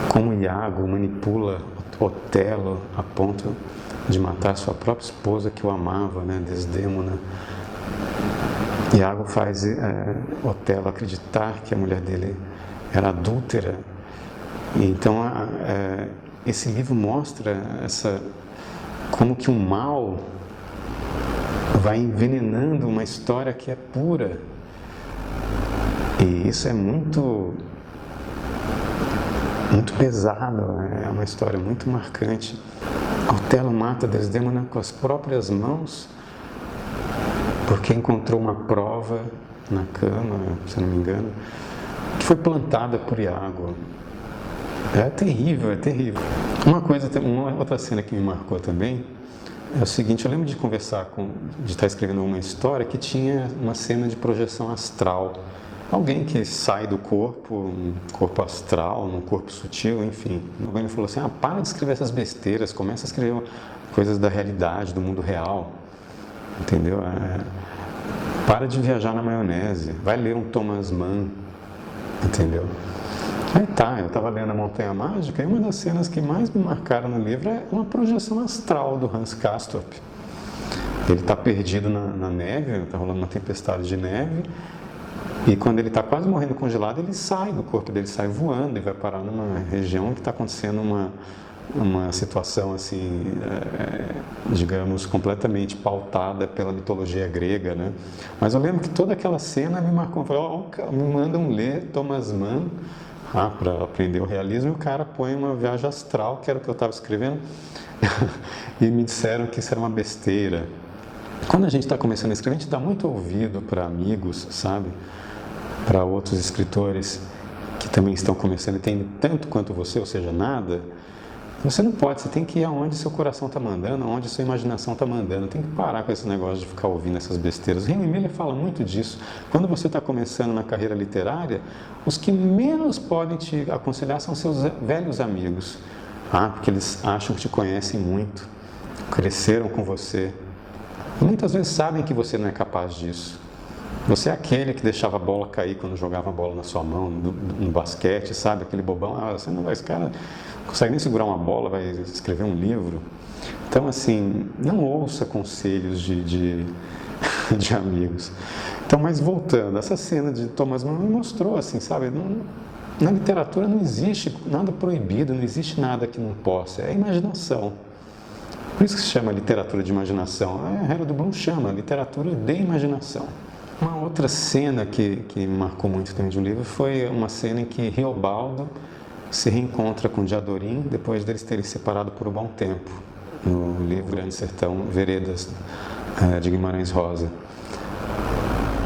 S1: como Iago manipula Otelo a ponto de matar sua própria esposa que o amava, né, Desdémona. Iago faz Otelo acreditar que a mulher dele era adúltera. E então esse livro mostra como que o mal vai envenenando uma história que é pura. E isso é muito pesado, é uma história muito marcante. Otelo mata Desdémona com as próprias mãos porque encontrou uma prova na cama, se não me engano, que foi plantada por Iago. É terrível, é terrível. Uma outra cena que me marcou também é o seguinte: eu lembro de de estar escrevendo uma história que tinha uma cena de projeção astral. Alguém que sai do corpo, um corpo astral, um corpo sutil, enfim. Alguém me falou assim: para de escrever essas besteiras, começa a escrever coisas da realidade, do mundo real, entendeu? Para de viajar na maionese, vai ler um Thomas Mann, entendeu? Aí eu estava lendo A Montanha Mágica e uma das cenas que mais me marcaram no livro é uma projeção astral do Hans Castorp. Ele está perdido na neve, está rolando uma tempestade de neve, e quando ele está quase morrendo congelado, ele sai do corpo dele, sai voando e vai parar numa região que está acontecendo uma situação assim, digamos, completamente pautada pela mitologia grega, né? Mas eu lembro que toda aquela cena me marcou. Eu falei: me mandam ler Thomas Mann para aprender o realismo, e o cara põe uma viagem astral, que era o que eu estava escrevendo, e me disseram que isso era uma besteira. Quando a gente está começando a escrever, a gente dá muito ouvido para amigos, sabe? Para outros escritores que também estão começando e têm tanto quanto você, ou seja, nada. Você não pode, você tem que ir aonde seu coração está mandando, aonde sua imaginação está mandando. Tem que parar com esse negócio de ficar ouvindo essas besteiras. O Henry Miller fala muito disso. Quando você está começando na carreira literária, os que menos podem te aconselhar são seus velhos amigos. Porque eles acham que te conhecem muito, cresceram com você. E muitas vezes sabem que você não é capaz disso. Você é aquele que deixava a bola cair quando jogava a bola na sua mão, no basquete, sabe? Aquele bobão: você não vai, esse cara não consegue nem segurar uma bola, vai escrever um livro. Então, assim, não ouça conselhos de amigos. Então, mas voltando, essa cena de Thomas Mann me mostrou, assim, sabe? Na literatura não existe nada proibido, não existe nada que não possa, é a imaginação. Por isso que se chama literatura de imaginação. A Harold Bloom chama literatura de imaginação. Uma outra cena que me marcou muito também de um livro foi uma cena em que Riobaldo se reencontra com Diadorim depois deles terem se separado por um bom tempo, no livro Grande Sertão, Veredas, de Guimarães Rosa.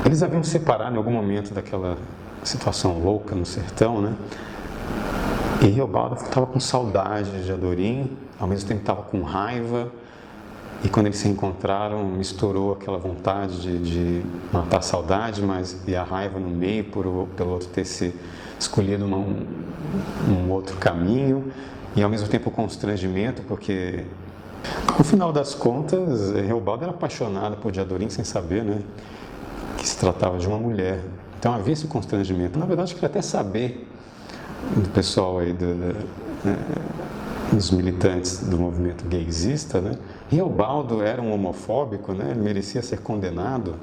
S1: Eles haviam se separado em algum momento daquela situação louca no sertão, né? E Riobaldo estava com saudade de Diadorim, ao mesmo tempo estava com raiva, e quando eles se encontraram, misturou aquela vontade de matar a saudade, e a raiva no meio, pelo outro ter se escolhido um outro caminho, e ao mesmo tempo o constrangimento, porque no final das contas, Riobaldo era apaixonado por Diadorim sem saber, né, que se tratava de uma mulher. Então havia esse constrangimento. Na verdade, eu queria até saber do pessoal aí dos militantes do movimento gaysista, né? Riobaldo era um homofóbico, né? Ele merecia ser condenado.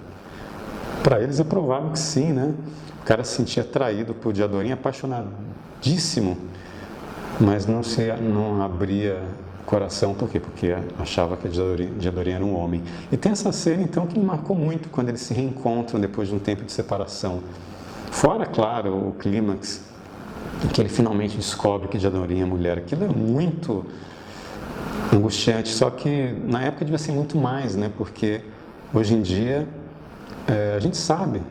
S1: Para eles é provável que sim, né? O cara se sentia atraído por Diadorim, apaixonadíssimo, mas não abria o coração. Por quê? Porque achava que Diadorim era um homem. E tem essa cena, então, que me marcou muito, quando eles se reencontram depois de um tempo de separação. Fora, claro, o clímax, em que ele finalmente descobre que Diadorim é mulher. Aquilo é muito angustiante, só que na época devia ser muito mais, né? Porque hoje em dia a gente sabe,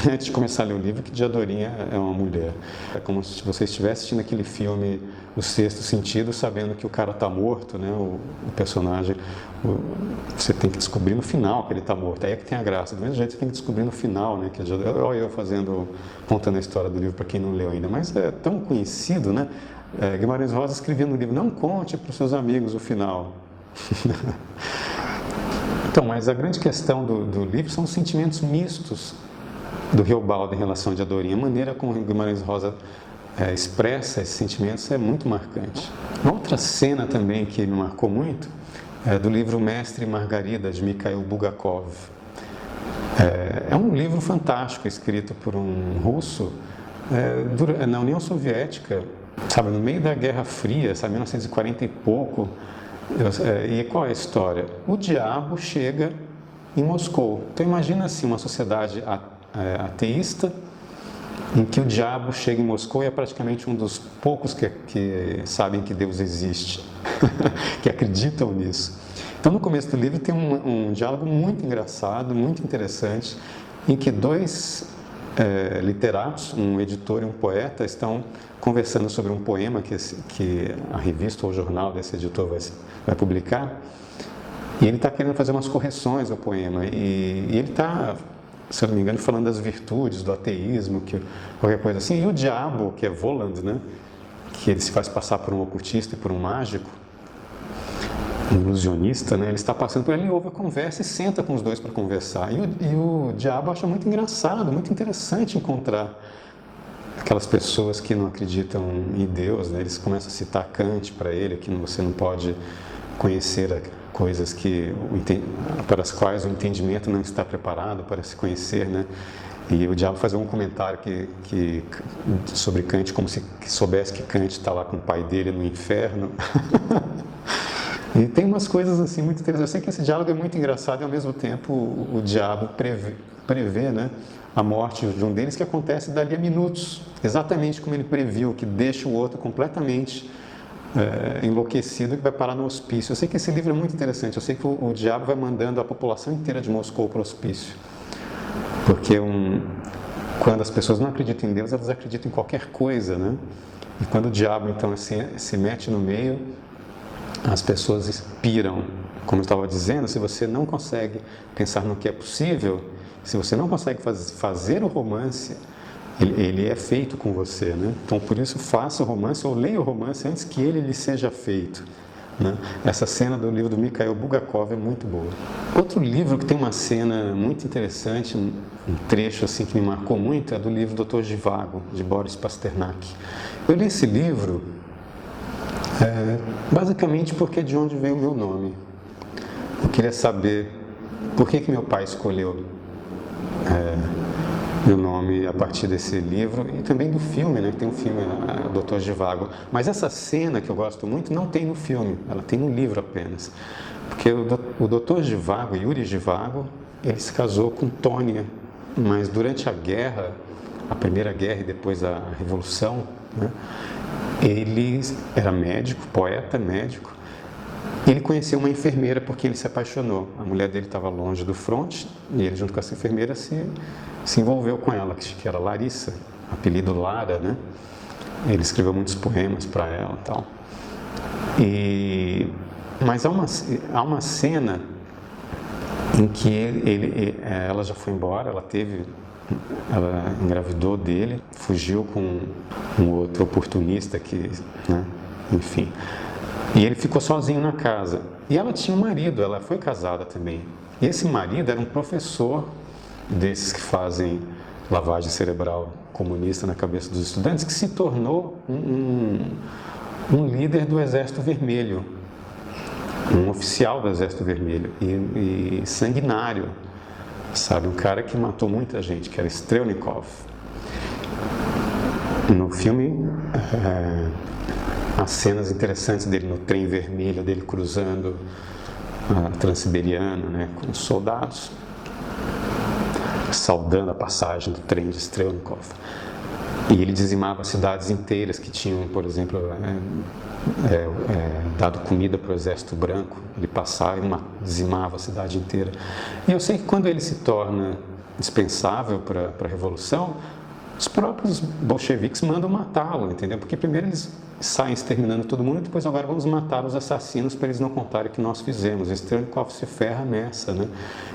S1: antes de começar a ler o livro, que Diadorim é uma mulher. É como se você estivesse assistindo aquele filme O Sexto Sentido, sabendo que o cara está morto, né? O personagem, você tem que descobrir no final que ele está morto. Aí é que tem a graça. Do mesmo jeito, você tem que descobrir no final, né? Que olha eu contando a história do livro para quem não leu ainda, mas é tão conhecido, né? Guimarães Rosa escrevia no livro: não conte para os seus amigos o final. Então, mas a grande questão do livro são os sentimentos mistos do Riobaldo em relação a Diadorim. A maneira como Guimarães Rosa expressa esses sentimentos é muito marcante. Uma outra cena também que me marcou muito é do livro Mestre e Margarida, de Mikhail Bulgakov. É um livro fantástico, escrito por um russo na União Soviética, sabe, no meio da Guerra Fria, sabe, 1940 e pouco. E qual é a história? O diabo chega em Moscou. Então imagina assim, uma sociedade ateísta, em que o diabo chega em Moscou e é praticamente um dos poucos que sabem que Deus existe, que acreditam nisso. Então, no começo do livro tem um diálogo muito engraçado, muito interessante, em que dois literatos, um editor e um poeta, estão conversando sobre um poema que a revista ou o jornal desse editor vai publicar, e ele está querendo fazer umas correções ao poema, e ele está, se eu não me engano, falando das virtudes, do ateísmo, qualquer coisa assim. E o diabo, que é Voland, né, que ele se faz passar por um ocultista e por um mágico, um ilusionista, né, ele está passando por ele, ouve a conversa e senta com os dois para conversar. E o diabo acha muito engraçado, muito interessante encontrar aquelas pessoas que não acreditam em Deus, né? Eles começam a citar Kant para ele, que você não pode conhecer coisas para as quais o entendimento não está preparado para se conhecer, né? E o diabo faz um comentário sobre Kant, como se soubesse que Kant está lá com o pai dele no inferno. E tem umas coisas assim muito interessantes. Eu sei que esse diálogo é muito engraçado e ao mesmo tempo o diabo prevê, né, a morte de um deles, que acontece dali a minutos, exatamente como ele previu, que deixa o outro completamente enlouquecido, que vai parar no hospício. Eu sei que esse livro é muito interessante. Eu sei que o diabo vai mandando a população inteira de Moscou para o hospício, porque quando as pessoas não acreditam em Deus, elas acreditam em qualquer coisa, né? E quando o diabo então se mete no meio, as pessoas expiram. Como eu estava dizendo, se você não consegue pensar no que é possível, se você não consegue fazer o romance, ele é feito com você, né? Então, por isso, faça o romance ou leia o romance antes que ele lhe seja feito, né? Essa cena do livro do Mikhail Bulgakov é muito boa. Outro livro que tem uma cena muito interessante, um trecho assim que me marcou muito, é do livro Doutor Zhivago, de Boris Pasternak. Eu li esse livro basicamente porque é de onde veio o meu nome. Eu queria saber por que meu pai escolheu meu nome a partir desse livro e também do filme, né? Tem um filme, Doutor Zhivago. Mas essa cena que eu gosto muito não tem no filme, ela tem no livro apenas. Porque o Doutor Zhivago, Yuri Zhivago, ele se casou com Tônia, mas durante a guerra, a Primeira Guerra e depois a Revolução, né? Ele era médico, poeta, médico. Ele conheceu uma enfermeira porque ele se apaixonou. A mulher dele estava longe do fronte e ele, junto com essa enfermeira, se envolveu com ela, que era Larissa, apelido Lara, né? Ele escreveu muitos poemas para ela e tal. Mas há uma cena em que ela já foi embora, ela engravidou dele, fugiu com um outro oportunista né? Enfim. E ele ficou sozinho na casa. E ela tinha um marido, ela foi casada também. E esse marido era um professor desses que fazem lavagem cerebral comunista na cabeça dos estudantes, que se tornou um líder do Exército Vermelho, um oficial do Exército Vermelho e sanguinário, sabe? Um cara que matou muita gente, que era Strelnikov. No filme, as cenas interessantes dele no trem vermelho, dele cruzando a Transiberiana, né, com os soldados, saudando a passagem do trem de Strelnikov. E ele dizimava cidades inteiras que tinham, por exemplo, dado comida para o Exército Branco. Ele passava e dizimava a cidade inteira. E eu sei que quando ele se torna dispensável para a Revolução, os próprios bolcheviques mandam matá-lo, entendeu? Porque primeiro eles saem exterminando todo mundo e depois agora vamos matar os assassinos para eles não contarem o que nós fizemos. E Strelnikov se ferra nessa, né?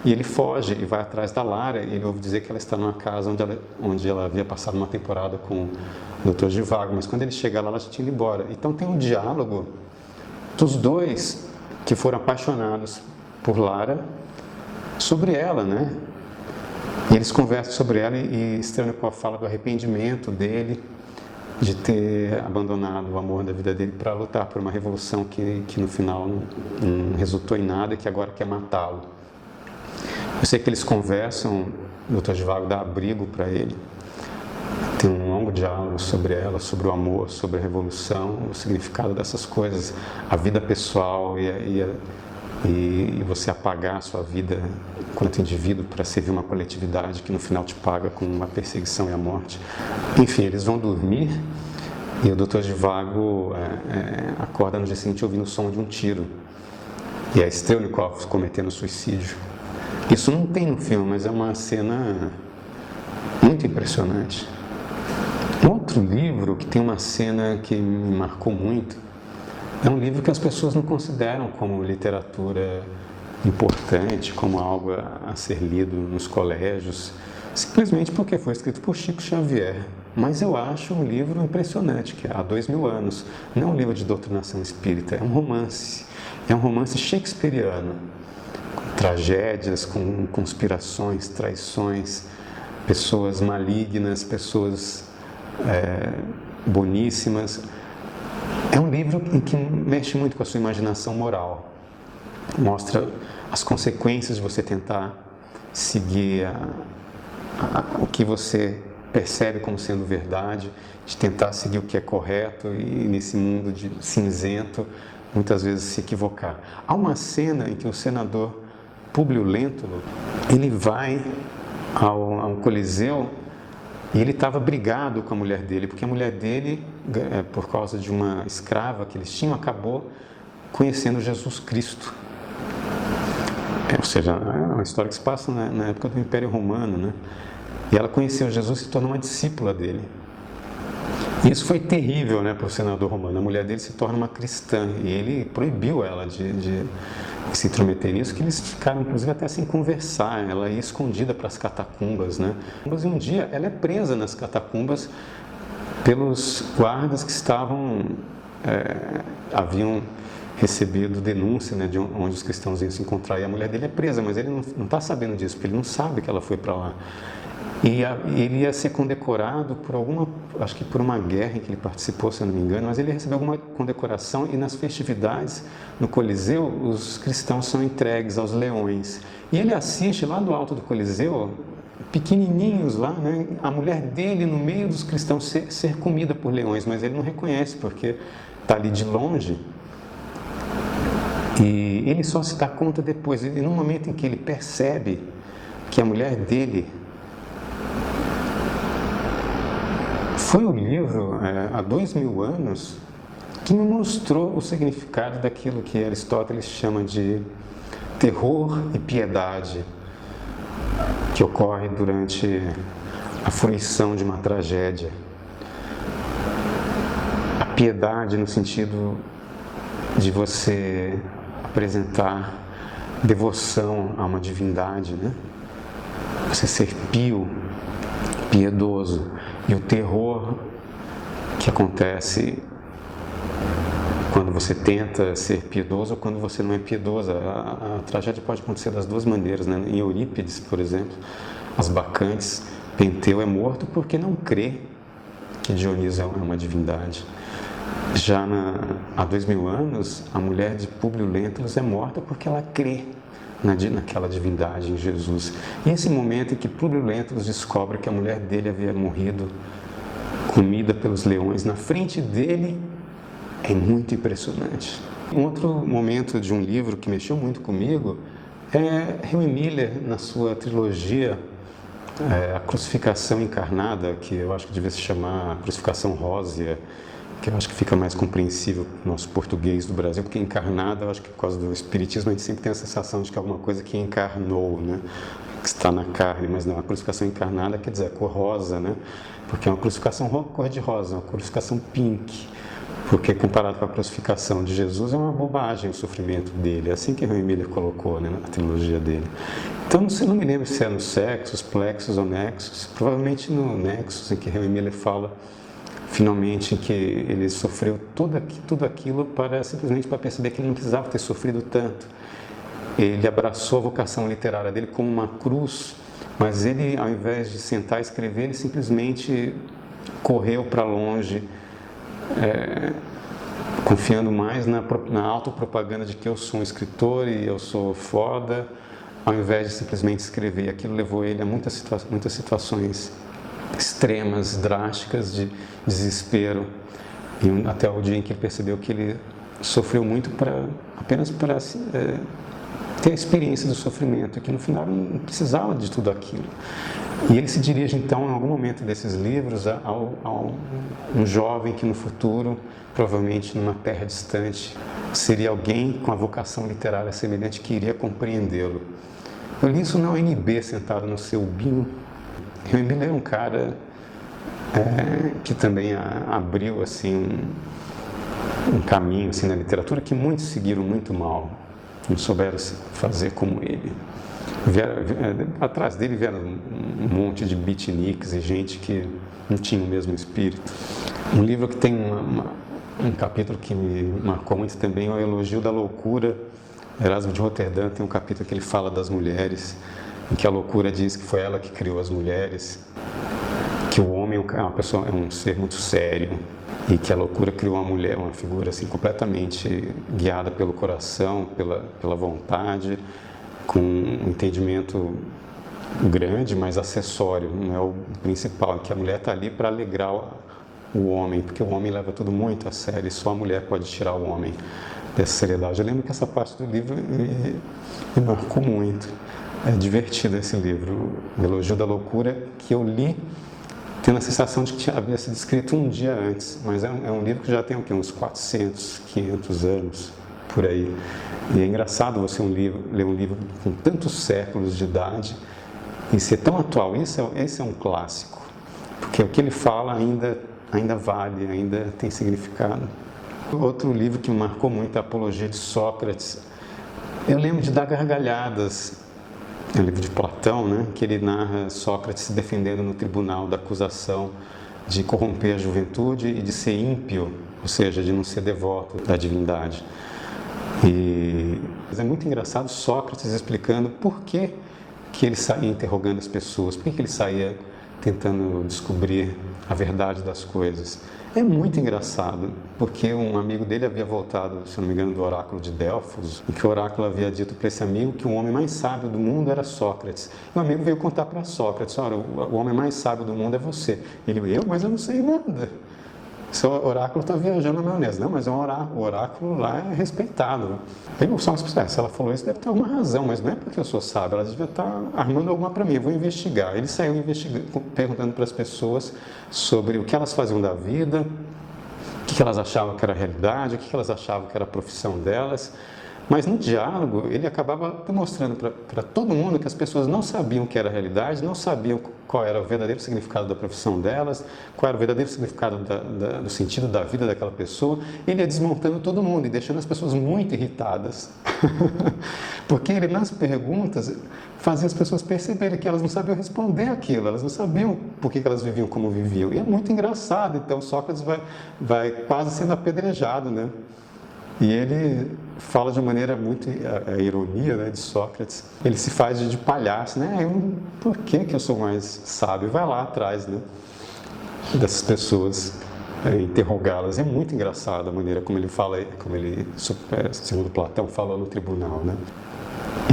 S1: E ele foge e vai atrás da Lara. E ele ouve dizer que ela está numa casa onde ela havia passado uma temporada com o Dr. Zhivago, mas quando ele chega lá, ela já tinha ido embora. Então tem um diálogo dos dois que foram apaixonados por Lara sobre ela, né? E eles conversam sobre ela e Strelnikov fala do arrependimento dele de ter abandonado o amor da vida dele para lutar por uma revolução que no final não resultou em nada e que agora quer matá-lo. Eu sei que eles conversam, o Dr. Zhivago dá abrigo para ele. Tem um longo diálogo sobre ela, sobre o amor, sobre a revolução, o significado dessas coisas, a vida pessoal e você apagar a sua vida enquanto indivíduo para servir uma coletividade que no final te paga com uma perseguição e a morte. Enfim, eles vão dormir e o Dr. Zhivago acorda no dia seguinte ouvindo o som de um tiro. E é Strelnikov cometendo suicídio. Isso não tem no filme, mas é uma cena muito impressionante. Outro livro que tem uma cena que me marcou muito é um livro que as pessoas não consideram como literatura importante, como algo a ser lido nos colégios, simplesmente porque foi escrito por Chico Xavier. Mas eu acho um livro impressionante, que é Há 2000 anos. Não é um livro de doutrinação espírita, é um romance. É um romance shakespeariano, com tragédias, com conspirações, traições, pessoas malignas, pessoas boníssimas. É um livro em que mexe muito com a sua imaginação moral. Mostra as consequências de você tentar seguir o que você percebe como sendo verdade, de tentar seguir o que é correto e nesse mundo de cinzento, muitas vezes se equivocar. Há uma cena em que o senador Públio Lentulus, ele vai ao Coliseu e ele estava brigado com a mulher dele, porque a mulher dele, por causa de uma escrava que eles tinham, acabou conhecendo Jesus Cristo. Ou seja, é uma história que se passa na época do Império Romano, né? E ela conheceu Jesus e se tornou uma discípula dele. E isso foi terrível, né, para o senador romano. A mulher dele se torna uma cristã e ele proibiu ela de se intrometer nisso, que eles ficaram, inclusive, até sem conversar. Ela ia escondida para as catacumbas, né? Mas um dia ela é presa nas catacumbas pelos guardas que haviam recebido denúncia, né, de onde os cristãos iam se encontrar. E a mulher dele é presa, mas ele não está sabendo disso, porque ele não sabe que ela foi para lá. E ele ia ser condecorado acho que por uma guerra em que ele participou, se eu não me engano, mas ele recebeu alguma condecoração e nas festividades no Coliseu os cristãos são entregues aos leões. E ele assiste lá do alto do Coliseu, pequenininhos lá, né, a mulher dele no meio dos cristãos ser comida por leões, mas ele não reconhece porque está ali de longe. E ele só se dá conta depois, e no momento em que ele percebe que a mulher dele... Foi o livro, há 2000 anos, que me mostrou o significado daquilo que Aristóteles chama de terror e piedade, que ocorre durante a fruição de uma tragédia. A piedade no sentido de você apresentar devoção a uma divindade, né? Você ser pio, piedoso. E o terror que acontece quando você tenta ser piedoso ou quando você não é piedoso. A tragédia pode acontecer das duas maneiras, né? Em Eurípides, por exemplo, as Bacantes, Penteu é morto porque não crê que Dioniso é uma divindade. Já há 2000 anos, a mulher de Públio Lentulus é morta porque ela crê naquela divindade, em Jesus. E esse momento em que Públio Lentulus descobre que a mulher dele havia morrido comida pelos leões na frente dele é muito impressionante. Um outro momento de um livro que mexeu muito comigo é Henry Miller, na sua trilogia A Crucificação Encarnada, que eu acho que devia se chamar A Crucificação Rósea, que eu acho que fica mais compreensível no nosso português do Brasil, porque encarnada, eu acho que por causa do espiritismo a gente sempre tem a sensação de que é alguma coisa que encarnou, né? Que está na carne, mas não, a crucificação encarnada quer dizer a cor rosa, né? Porque é uma crucificação cor-de-rosa, uma crucificação pink, porque comparado com a crucificação de Jesus é uma bobagem o sofrimento dele, é assim que Henry Miller colocou, né, na trilogia dele. Então não me lembro se é no Sexus, Plexus ou Nexus, provavelmente no Nexus, em que Henry Miller fala finalmente que ele sofreu tudo aquilo simplesmente para perceber que ele não precisava ter sofrido tanto. Ele abraçou a vocação literária dele como uma cruz, mas ele, ao invés de sentar e escrever, ele simplesmente correu para longe, confiando mais na autopropaganda de que eu sou um escritor e eu sou foda, ao invés de simplesmente escrever. E aquilo levou ele a muitas situações extremas, drásticas, de desespero, e até o dia em que ele percebeu que ele sofreu muito apenas para ter a experiência do sofrimento, que no final não precisava de tudo aquilo. E ele se dirige então, em algum momento desses livros, a um jovem que no futuro, provavelmente numa terra distante, seria alguém com a vocação literária semelhante que iria compreendê-lo. Eu li isso na UNB, sentado no seu binho. O Emílio era um cara que também abriu assim, um caminho assim, na literatura que muitos seguiram muito mal, não souberam fazer como ele. Atrás dele vieram um monte de beatniks e gente que não tinha o mesmo espírito. Um livro que tem um capítulo que me marcou muito também é o Elogio da Loucura. Erasmo de Roterdã tem um capítulo que ele fala das mulheres, em que a loucura diz que foi ela que criou as mulheres, que o homem é um ser muito sério e que a loucura criou uma mulher, uma figura assim completamente guiada pelo coração, pela vontade, com um entendimento grande, mas acessório, não é o principal, que a mulher está ali para alegrar o homem, porque o homem leva tudo muito a sério e só a mulher pode tirar o homem dessa seriedade. Eu lembro que essa parte do livro me marcou muito. É divertido esse livro, O Elogio da Loucura, que eu li tendo a sensação de que havia sido escrito um dia antes, mas é um livro que já tem uns 400, 500 anos, por aí. E é engraçado você ler um livro com tantos séculos de idade e ser tão atual. Esse é um clássico, porque o que ele fala ainda vale, ainda tem significado. Outro livro que me marcou muito é a Apologia de Sócrates. Eu lembro de dar gargalhadas. É um livro de Platão, né, que ele narra Sócrates se defendendo no tribunal da acusação de corromper a juventude e de ser ímpio, ou seja, de não ser devoto da divindade. E é muito engraçado Sócrates explicando por que ele saía interrogando as pessoas, por que ele saía tentando descobrir a verdade das coisas. É muito engraçado, porque um amigo dele havia voltado, se não me engano, do oráculo de Delfos, e que o oráculo havia dito para esse amigo que o homem mais sábio do mundo era Sócrates. E o amigo veio contar para Sócrates: olha, o homem mais sábio do mundo é você. Ele: mas eu não sei nada. Seu oráculo está viajando na maionese. Não, mas o oráculo lá é respeitado. Aí o Sócrates disse: se ela falou isso, deve ter alguma razão, mas não é porque eu sou sábio, ela devia estar armando alguma para mim, eu vou investigar. Ele saiu investigando, perguntando para as pessoas sobre o que elas faziam da vida, o que elas achavam que era a realidade, o que elas achavam que era a profissão delas. Mas no diálogo, ele acabava demonstrando para todo mundo que as pessoas não sabiam o que era a realidade, não sabiam qual era o verdadeiro significado da profissão delas, qual era o verdadeiro significado do sentido da vida daquela pessoa. Ele ia desmontando todo mundo e deixando as pessoas muito irritadas. Porque ele, nas perguntas, fazia as pessoas perceberem que elas não sabiam responder aquilo, elas não sabiam por que elas viviam como viviam. E é muito engraçado, então Sócrates vai quase sendo apedrejado, né? E ele fala de uma maneira muito, a ironia, né, de Sócrates, ele se faz de palhaço, né? Por que eu sou mais sábio? Vai lá atrás, né, dessas pessoas, interrogá-las. É muito engraçado a maneira como ele fala, como ele, segundo Platão, falou no tribunal, né?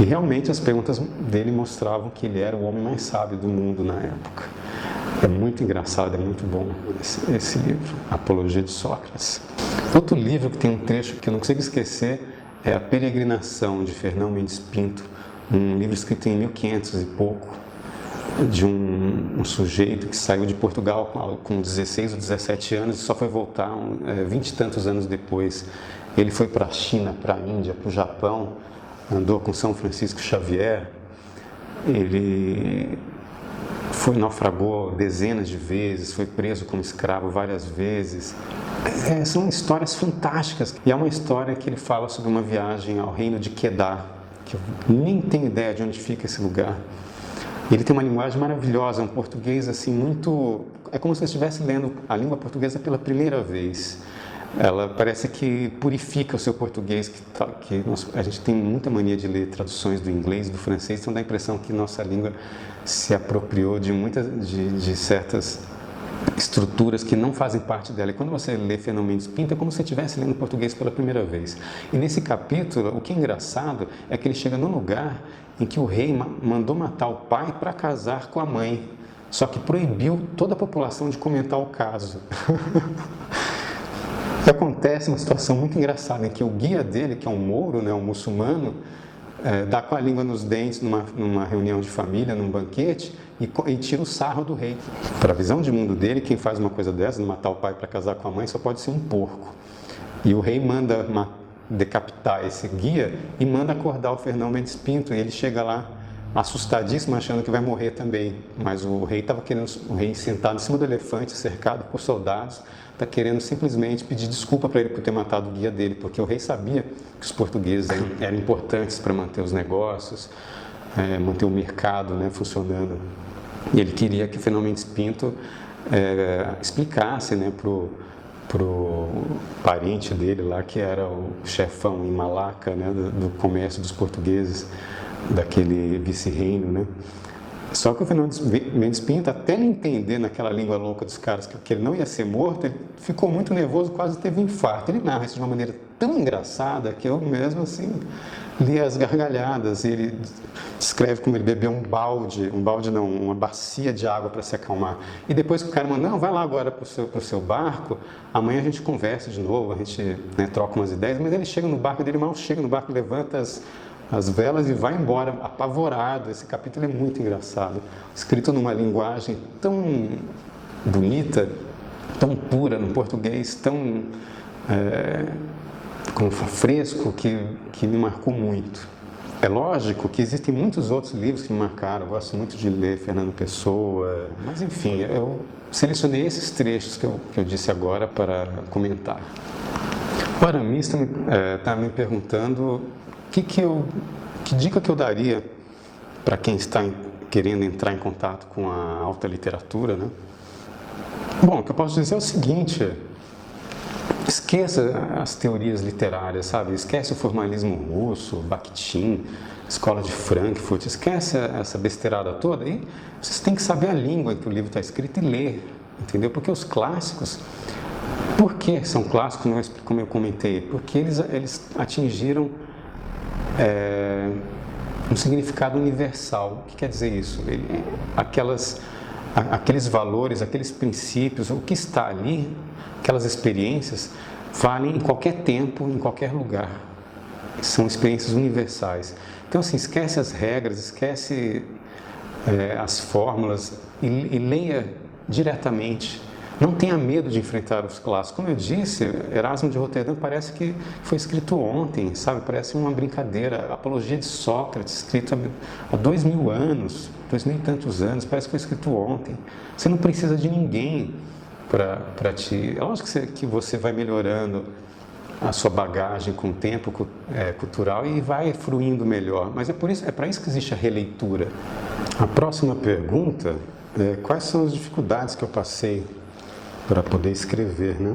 S1: E realmente as perguntas dele mostravam que ele era o homem mais sábio do mundo na época. É muito engraçado, é muito bom esse livro, Apologia de Sócrates. Outro livro que tem um trecho que eu não consigo esquecer é A Peregrinação, de Fernão Mendes Pinto, um livro escrito em 1500 e pouco, de um sujeito que saiu de Portugal com 16 ou 17 anos e só foi voltar 20 e tantos anos depois. Ele foi para a China, para a Índia, para o Japão, andou com São Francisco Xavier, ele naufragou dezenas de vezes, foi preso como escravo várias vezes. São histórias fantásticas. E é uma história que ele fala sobre uma viagem ao reino de Quedar, que eu nem tenho ideia de onde fica esse lugar. Ele tem uma linguagem maravilhosa, um português assim muito... É como se você estivesse lendo a língua portuguesa pela primeira vez. Ela parece que purifica o seu português, a gente tem muita mania de ler traduções do inglês, do francês, então dá a impressão que nossa língua se apropriou de certas estruturas que não fazem parte dela. E quando você lê Fernão Mendes Pinto, é como se você estivesse lendo português pela primeira vez. E nesse capítulo, o que é engraçado é que ele chega num lugar em que o rei mandou matar o pai para casar com a mãe, só que proibiu toda a população de comentar o caso. Acontece uma situação muito engraçada em que o guia dele, que é um mouro, né, um muçulmano, dá com a língua nos dentes numa reunião de família, num banquete, e tira o sarro do rei. Para a visão de mundo dele, quem faz uma coisa dessa, de matar o pai para casar com a mãe, só pode ser um porco. E o rei manda decapitar esse guia e manda acordar o Fernão Mendes Pinto, e ele chega lá assustadíssimo, achando que vai morrer também. Mas o rei sentado em cima do elefante, cercado por soldados, está querendo simplesmente pedir desculpa para ele por ter matado o guia dele, porque o rei sabia que os portugueses eram importantes para manter os negócios, manter o mercado, né, funcionando. E ele queria que Fernão Mendes Pinto explicasse, né, pro parente dele lá, que era o chefão em Malaca, né, do comércio dos portugueses, daquele vice-reino, né? Só que o Fernão Mendes Pinto, até ele entender naquela língua louca dos caras que ele não ia ser morto, ele ficou muito nervoso, quase teve um infarto. Ele narra isso de uma maneira tão engraçada que eu mesmo, assim, li as gargalhadas. E ele descreve como ele bebeu uma bacia de água para se acalmar. E depois que o cara manda, não, vai lá agora pro seu barco, amanhã a gente conversa de novo, a gente, né, troca umas ideias. Mas ele chega no barco dele, mal chega no barco, levanta as velas e vai embora, apavorado. Esse capítulo é muito engraçado, escrito numa linguagem tão bonita, tão pura, num português tão fresco, que me marcou muito. É lógico que existem muitos outros livros que me marcaram, eu gosto muito de ler Fernando Pessoa, mas enfim, eu selecionei esses trechos que eu disse agora para comentar. O Aramis está me perguntando que dica que eu daria para quem está querendo entrar em contato com a alta literatura, né? Bom, o que eu posso dizer é o seguinte: esqueça as teorias literárias, sabe? Esquece o formalismo russo, Bakhtin, Escola de Frankfurt, esquece essa besteirada toda e vocês têm que saber a língua em que o livro está escrito e ler, entendeu? Porque os clássicos, por que são clássicos, como eu comentei? Porque eles atingiram um significado universal. O que quer dizer isso? Aqueles valores, aqueles princípios, o que está ali, aquelas experiências, valem em qualquer tempo, em qualquer lugar. São experiências universais. Então, assim, esquece as regras, esquece as fórmulas e leia diretamente. Não tenha medo de enfrentar os clássicos. Como eu disse, Erasmo de Roterdã parece que foi escrito ontem, sabe? Parece uma brincadeira. A Apologia de Sócrates, escrito há 2000 anos, 2000 e tantos anos, parece que foi escrito ontem. Você não precisa de ninguém para te... É lógico que você vai melhorando a sua bagagem com o tempo cultural e vai fruindo melhor. Mas é para isso que existe a releitura. A próxima pergunta é: quais são as dificuldades que eu passei para poder escrever, né?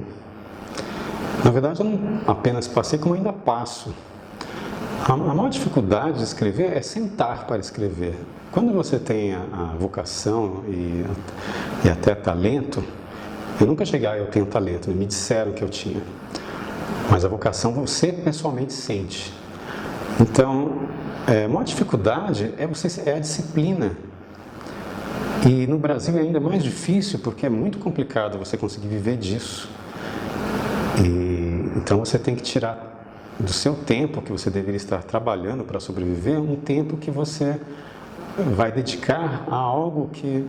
S1: Na verdade, eu não apenas passei, como ainda passo. A maior dificuldade de escrever é sentar para escrever. Quando você tem a vocação e até talento, eu nunca cheguei a eu tenho talento, me disseram que eu tinha. Mas a vocação você pessoalmente sente. Então, a maior dificuldade é a disciplina. E no Brasil é ainda mais difícil, porque é muito complicado você conseguir viver disso. Então você tem que tirar do seu tempo, que você deveria estar trabalhando para sobreviver, um tempo que você vai dedicar a algo que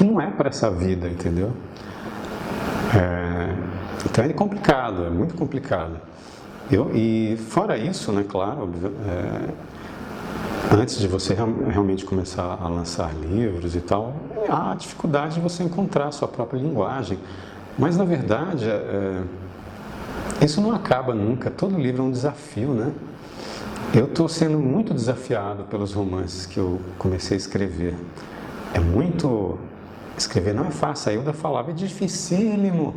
S1: não é para essa vida, entendeu? Então é complicado, é muito complicado. E fora isso, né, claro, antes de você realmente começar a lançar livros e tal, há a dificuldade de você encontrar a sua própria linguagem. Mas, na verdade, isso não acaba nunca. Todo livro é um desafio, né? Eu estou sendo muito desafiado pelos romances que eu comecei a escrever. Escrever não é fácil. A Hilda falava, é dificílimo.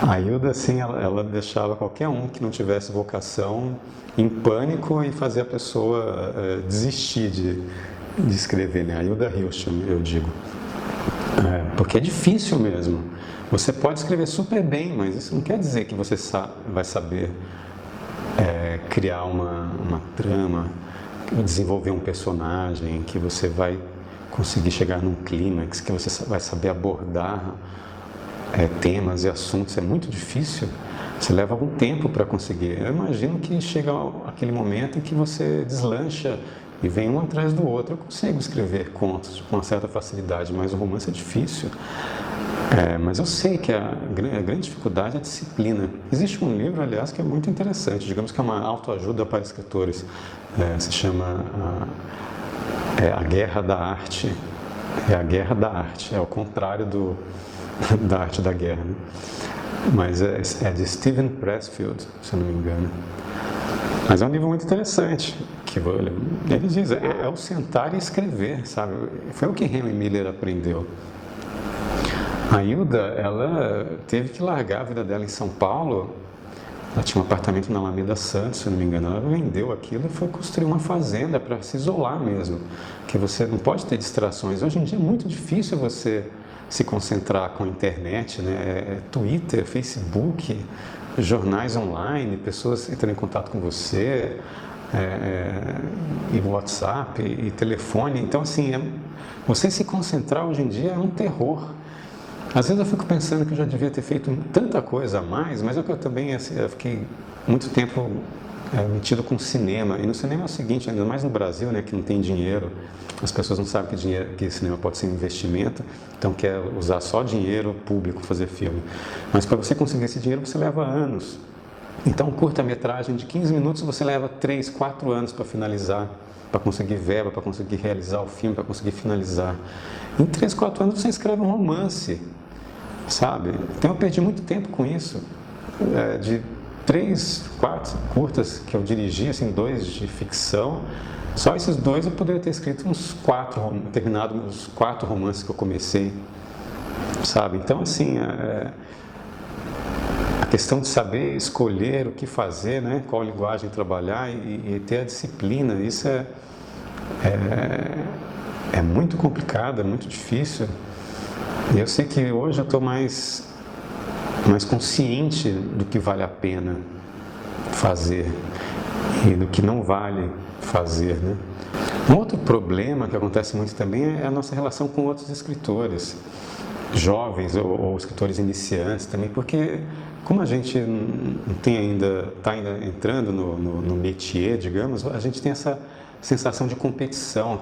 S1: A Hilda, assim, ela deixava qualquer um que não tivesse vocação em pânico e fazer a pessoa desistir de escrever, né? A Hilda Hilst, eu digo. Porque é difícil mesmo. Você pode escrever super bem, mas isso não quer dizer que você vai saber criar uma trama, desenvolver um personagem, que você vai conseguir chegar num clímax, que você vai saber abordar temas e assuntos, é muito difícil, você leva algum tempo para conseguir. Eu imagino que chega aquele momento em que você deslancha e vem um atrás do outro. Eu consigo escrever contos com uma certa facilidade, mas o romance é difícil. Mas eu sei que a grande dificuldade é a disciplina. Existe um livro, aliás, que é muito interessante, digamos que é uma autoajuda para escritores. Se chama A Guerra da Arte. É a Guerra da Arte, é o contrário da arte da guerra, né? Mas é de Steven Pressfield, se eu não me engano. Mas é um livro muito interessante, que ele diz, é o sentar e escrever, sabe? Foi o que Henry Miller aprendeu. A Hilda, ela teve que largar a vida dela em São Paulo. Ela tinha um apartamento na Alameda Santos, se eu não me engano. Ela vendeu aquilo e foi construir uma fazenda para se isolar mesmo. Que você não pode ter distrações. Hoje em dia é muito difícil você se concentrar com a internet, né? Twitter, Facebook, jornais online, pessoas entrando em contato com você, e WhatsApp, e telefone. Então, assim, você se concentrar hoje em dia é um terror. Às vezes eu fico pensando que eu já devia ter feito tanta coisa a mais, mas é que eu também eu fiquei muito tempo metido com cinema. E no cinema é o seguinte, ainda mais no Brasil, né, que não tem dinheiro, as pessoas não sabem que cinema pode ser um investimento, então quer usar só dinheiro público para fazer filme. Mas para você conseguir esse dinheiro, você leva anos. Então, curta-metragem de 15 minutos, você leva 3, 4 anos para finalizar, para conseguir verba, para conseguir realizar o filme, para conseguir finalizar. Em 3, 4 anos, você escreve um romance, sabe? Então, eu perdi muito tempo com isso. De 3, 4 curtas que eu dirigi, assim, 2 de ficção, só esses 2 eu poderia ter escrito terminado uns 4 romances que eu comecei, sabe? Então, assim, a questão de saber escolher o que fazer, né? Qual linguagem trabalhar e ter a disciplina, isso é muito complicado, é muito difícil. E eu sei que hoje eu estou mais consciente do que vale a pena fazer e do que não vale fazer, né? Um outro problema que acontece muito também é a nossa relação com outros escritores, jovens ou escritores iniciantes também, porque como a gente não tem está ainda entrando no métier, digamos, a gente tem essa sensação de competição,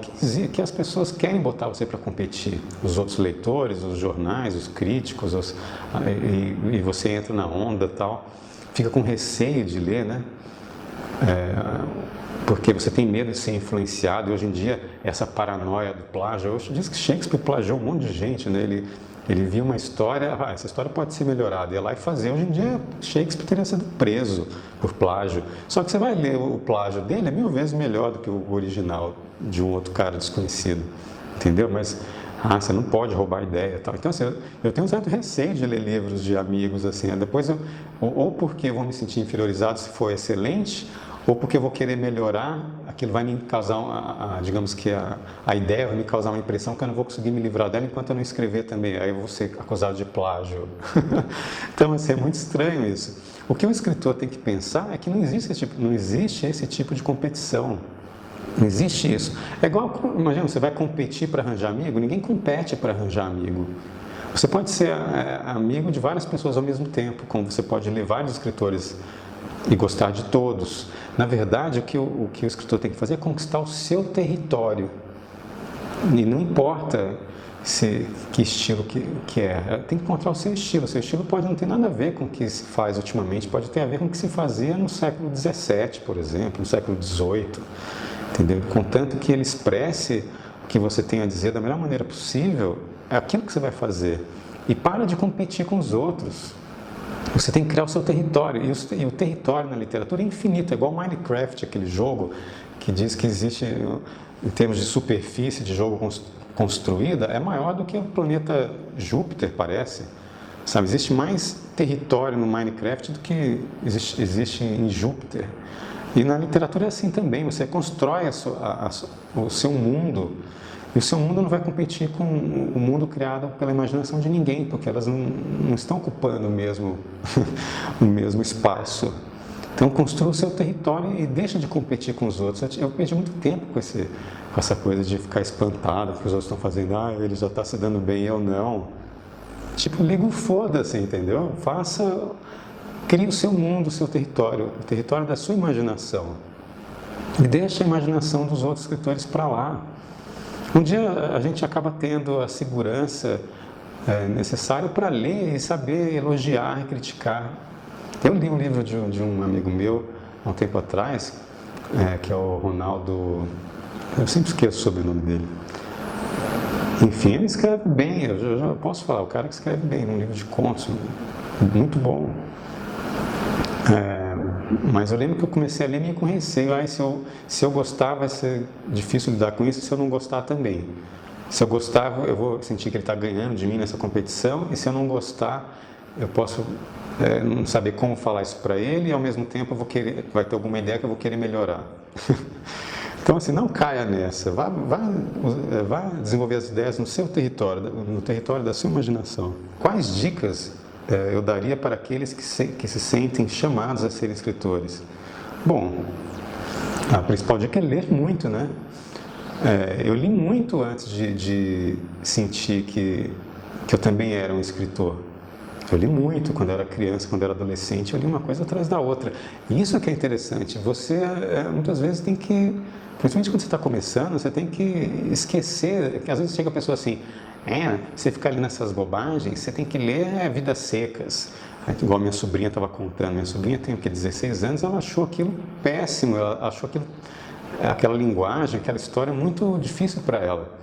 S1: que as pessoas querem botar você para competir. Os outros leitores, os jornais, os críticos, e você entra na onda e tal, fica com receio de ler, né? Porque você tem medo de ser influenciado, e hoje em dia essa paranoia do plágio, hoje diz que Shakespeare plagiou um monte de gente, né? Ele viu uma história, essa história pode ser melhorada, ia lá e fazer. Hoje em dia, Shakespeare teria sido preso por plágio. Só que você vai ler o plágio dele, é 1000 vezes melhor do que o original de um outro cara desconhecido, entendeu? Mas, você não pode roubar ideia e tal. Então, assim, eu tenho um certo receio de ler livros de amigos, assim, depois ou porque eu vou me sentir inferiorizado se for excelente, ou porque eu vou querer melhorar, aquilo vai me causar, digamos que a ideia vai me causar uma impressão que eu não vou conseguir me livrar dela enquanto eu não escrever também, aí eu vou ser acusado de plágio. Então, assim, é muito estranho isso. O que o escritor tem que pensar é que não existe esse tipo de competição. Não existe isso. É igual, imagina, você vai competir para arranjar amigo, ninguém compete para arranjar amigo. Você pode ser amigo de várias pessoas ao mesmo tempo, como você pode ler vários escritores e gostar de todos. Na verdade, o que o escritor tem que fazer é conquistar o seu território. E não importa que estilo que é. Tem que encontrar o seu estilo. O seu estilo pode não ter nada a ver com o que se faz ultimamente, pode ter a ver com o que se fazia no século XVII, por exemplo, no século XVIII. Entendeu? Contanto que ele expresse o que você tem a dizer da melhor maneira possível, é aquilo que você vai fazer. E para de competir com os outros. Você tem que criar o seu território, e o território na literatura é infinito, é igual Minecraft, aquele jogo que diz que existe, em termos de superfície de jogo construída, é maior do que o planeta Júpiter, parece. Sabe, existe mais território no Minecraft do que existe em Júpiter. E na literatura é assim também, você constrói o seu mundo, e o seu mundo não vai competir com o mundo criado pela imaginação de ninguém, porque elas não estão ocupando o mesmo espaço. Então, construa o seu território e deixa de competir com os outros. Eu perdi muito tempo com essa coisa de ficar espantado que os outros estão fazendo. Ele já está se dando bem, eu não. Tipo, liga o foda-se, entendeu? Crie o seu mundo, o seu território, o território da sua imaginação. E deixa a imaginação dos outros escritores para lá. Um dia a gente acaba tendo a segurança necessária para ler e saber elogiar e criticar. Eu li um livro de um amigo meu, há um tempo atrás, que é o Ronaldo... Eu sempre esqueço o sobrenome dele. Enfim, ele escreve bem, eu já posso falar, o cara que escreve bem, num livro de contos, muito bom. Mas eu lembro que eu comecei a ler meio com receio, se eu gostar vai ser difícil lidar com isso, se eu não gostar também. Se eu gostar, eu vou sentir que ele está ganhando de mim nessa competição, e se eu não gostar, eu posso não saber como falar isso para ele, e ao mesmo tempo vai ter alguma ideia que eu vou querer melhorar. Então, assim, não caia nessa, vá desenvolver as ideias no seu território, no território da sua imaginação. Quais dicas eu daria para aqueles que se sentem chamados a serem escritores? Bom, a principal dica é ler muito, né? Eu li muito antes de sentir que eu também era um escritor. Eu li muito quando eu era criança, quando eu era adolescente, eu li uma coisa atrás da outra. E isso que é interessante, você muitas vezes tem que, principalmente quando você está começando, você tem que esquecer, que às vezes chega a pessoa assim, você fica ali nessas bobagens, você tem que ler Vidas Secas. Igual minha sobrinha estava contando, minha sobrinha tem 16 anos, ela achou aquilo péssimo, ela achou aquela linguagem, aquela história muito difícil para ela.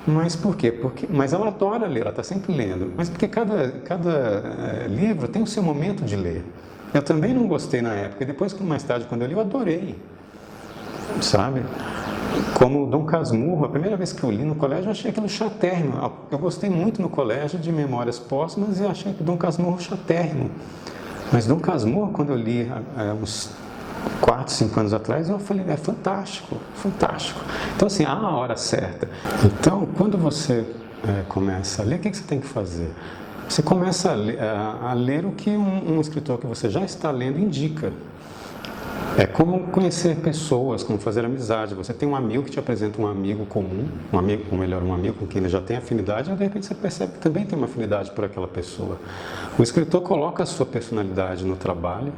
S1: Mas por quê? Mas ela adora ler, ela está sempre lendo. Mas porque cada livro tem o seu momento de ler. Eu também não gostei na época, e depois, mais tarde, quando eu li, eu adorei. Sabe? Como Dom Casmurro, a primeira vez que eu li no colégio, eu achei aquilo chatérrimo. Eu gostei muito no colégio de Memórias Póstumas e achei que Dom Casmurro chatérrimo. Mas Dom Casmurro, quando eu li uns 4, 5 anos atrás, eu falei, é fantástico, fantástico. Então, assim, há a hora certa. Então, quando você começa a ler, o que você tem que fazer? Você começa a ler o que um escritor que você já está lendo indica. É como conhecer pessoas, como fazer amizade. Você tem um amigo que te apresenta um amigo comum, um amigo com quem ele já tem afinidade, e de repente você percebe que também tem uma afinidade por aquela pessoa. O escritor coloca a sua personalidade no trabalho,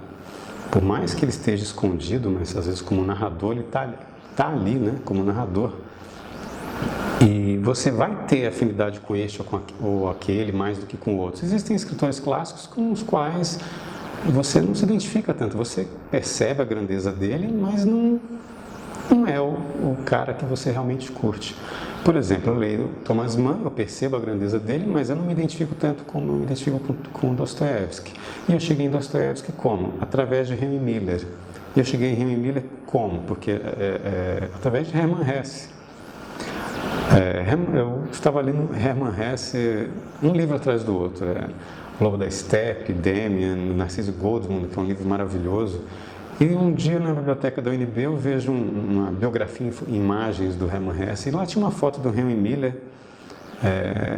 S1: por mais que ele esteja escondido, mas às vezes como narrador, ele está ali, né, como narrador. E você vai ter afinidade com este ou aquele mais do que com outros. Existem escritores clássicos com os quais você não se identifica tanto, você percebe a grandeza dele, mas não é o cara que você realmente curte. Por exemplo, eu leio Thomas Mann, eu percebo a grandeza dele, mas eu não me identifico tanto como eu me identifico com Dostoiévski. E eu cheguei em Dostoiévski como? Através de Henry Miller. E eu cheguei em Henry Miller como? Porque através de Hermann Hesse. Eu estava lendo Hermann Hesse um livro atrás do outro. Lobo da Steppe, Demian, Narciso Goldmund, que é um livro maravilhoso. E um dia na biblioteca da UNB eu vejo uma biografia em imagens do Hermann Hesse, e lá tinha uma foto do Henry Miller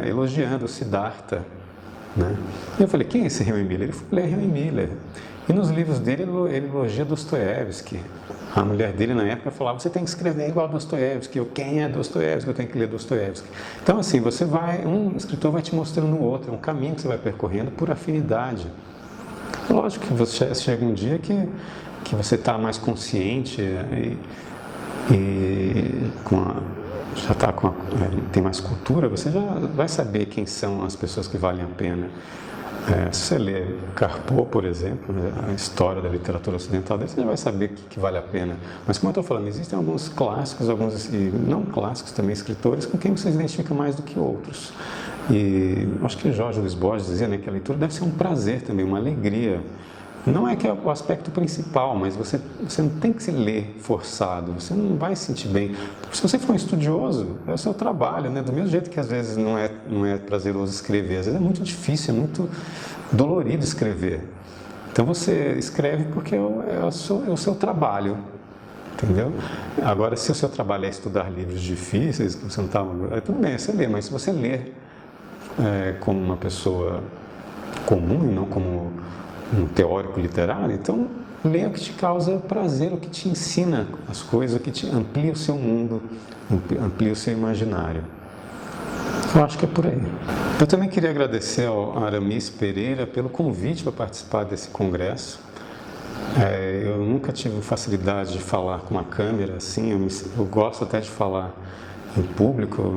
S1: elogiando o Siddhartha. Né? E eu falei, quem é esse Henry Miller? Ele falou, é Henry Miller. E nos livros dele ele elogia Dostoiévski. A mulher dele na época falava, você tem que escrever igual a Dostoiévski. Quem é Dostoiévski? Eu tenho que ler Dostoiévski. Então assim, um escritor vai te mostrando o outro, é um caminho que você vai percorrendo por afinidade. Lógico que você chega um dia que você está mais consciente tem mais cultura, você já vai saber quem são as pessoas que valem a pena. Se você lê Carpo, por exemplo, a história da literatura ocidental, você já vai saber que vale a pena. Mas como eu estou falando, existem alguns clássicos, alguns e não clássicos também, escritores com quem você se identifica mais do que outros. E acho que Jorge Luiz Borges dizia, né, que a leitura deve ser um prazer também, uma alegria. Não é que é o aspecto principal, mas você não tem que se ler forçado, você não vai se sentir bem. Se você for um estudioso, é o seu trabalho, né? Do mesmo jeito que às vezes não é prazeroso escrever, às vezes é muito difícil, é muito dolorido escrever. Então você escreve porque é o seu trabalho, entendeu? Agora, se o seu trabalho é estudar livros difíceis, que você não está... tudo bem, você lê, mas se você ler como uma pessoa comum e não como um teórico literário, então leia o que te causa prazer, o que te ensina as coisas, o que te amplia o seu mundo, amplia o seu imaginário. Eu acho que é por aí. Eu também queria agradecer ao Aramis Pereira pelo convite para participar desse congresso. Eu nunca tive facilidade de falar com a câmera, assim, eu gosto até de falar em público,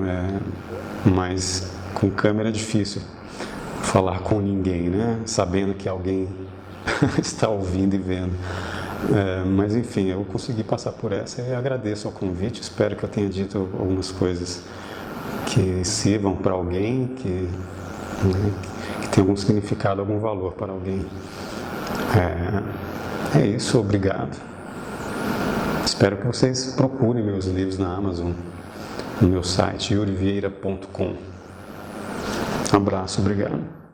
S1: mas com câmera é difícil falar com ninguém, né? Sabendo que alguém está ouvindo e vendo. Mas enfim, eu consegui passar por essa e agradeço ao convite, espero que eu tenha dito algumas coisas que sirvam para alguém, que tenha algum significado, algum valor para alguém. É isso, obrigado. Espero que vocês procurem meus livros na Amazon, no meu site, yurivieira.com. Abraço, obrigado.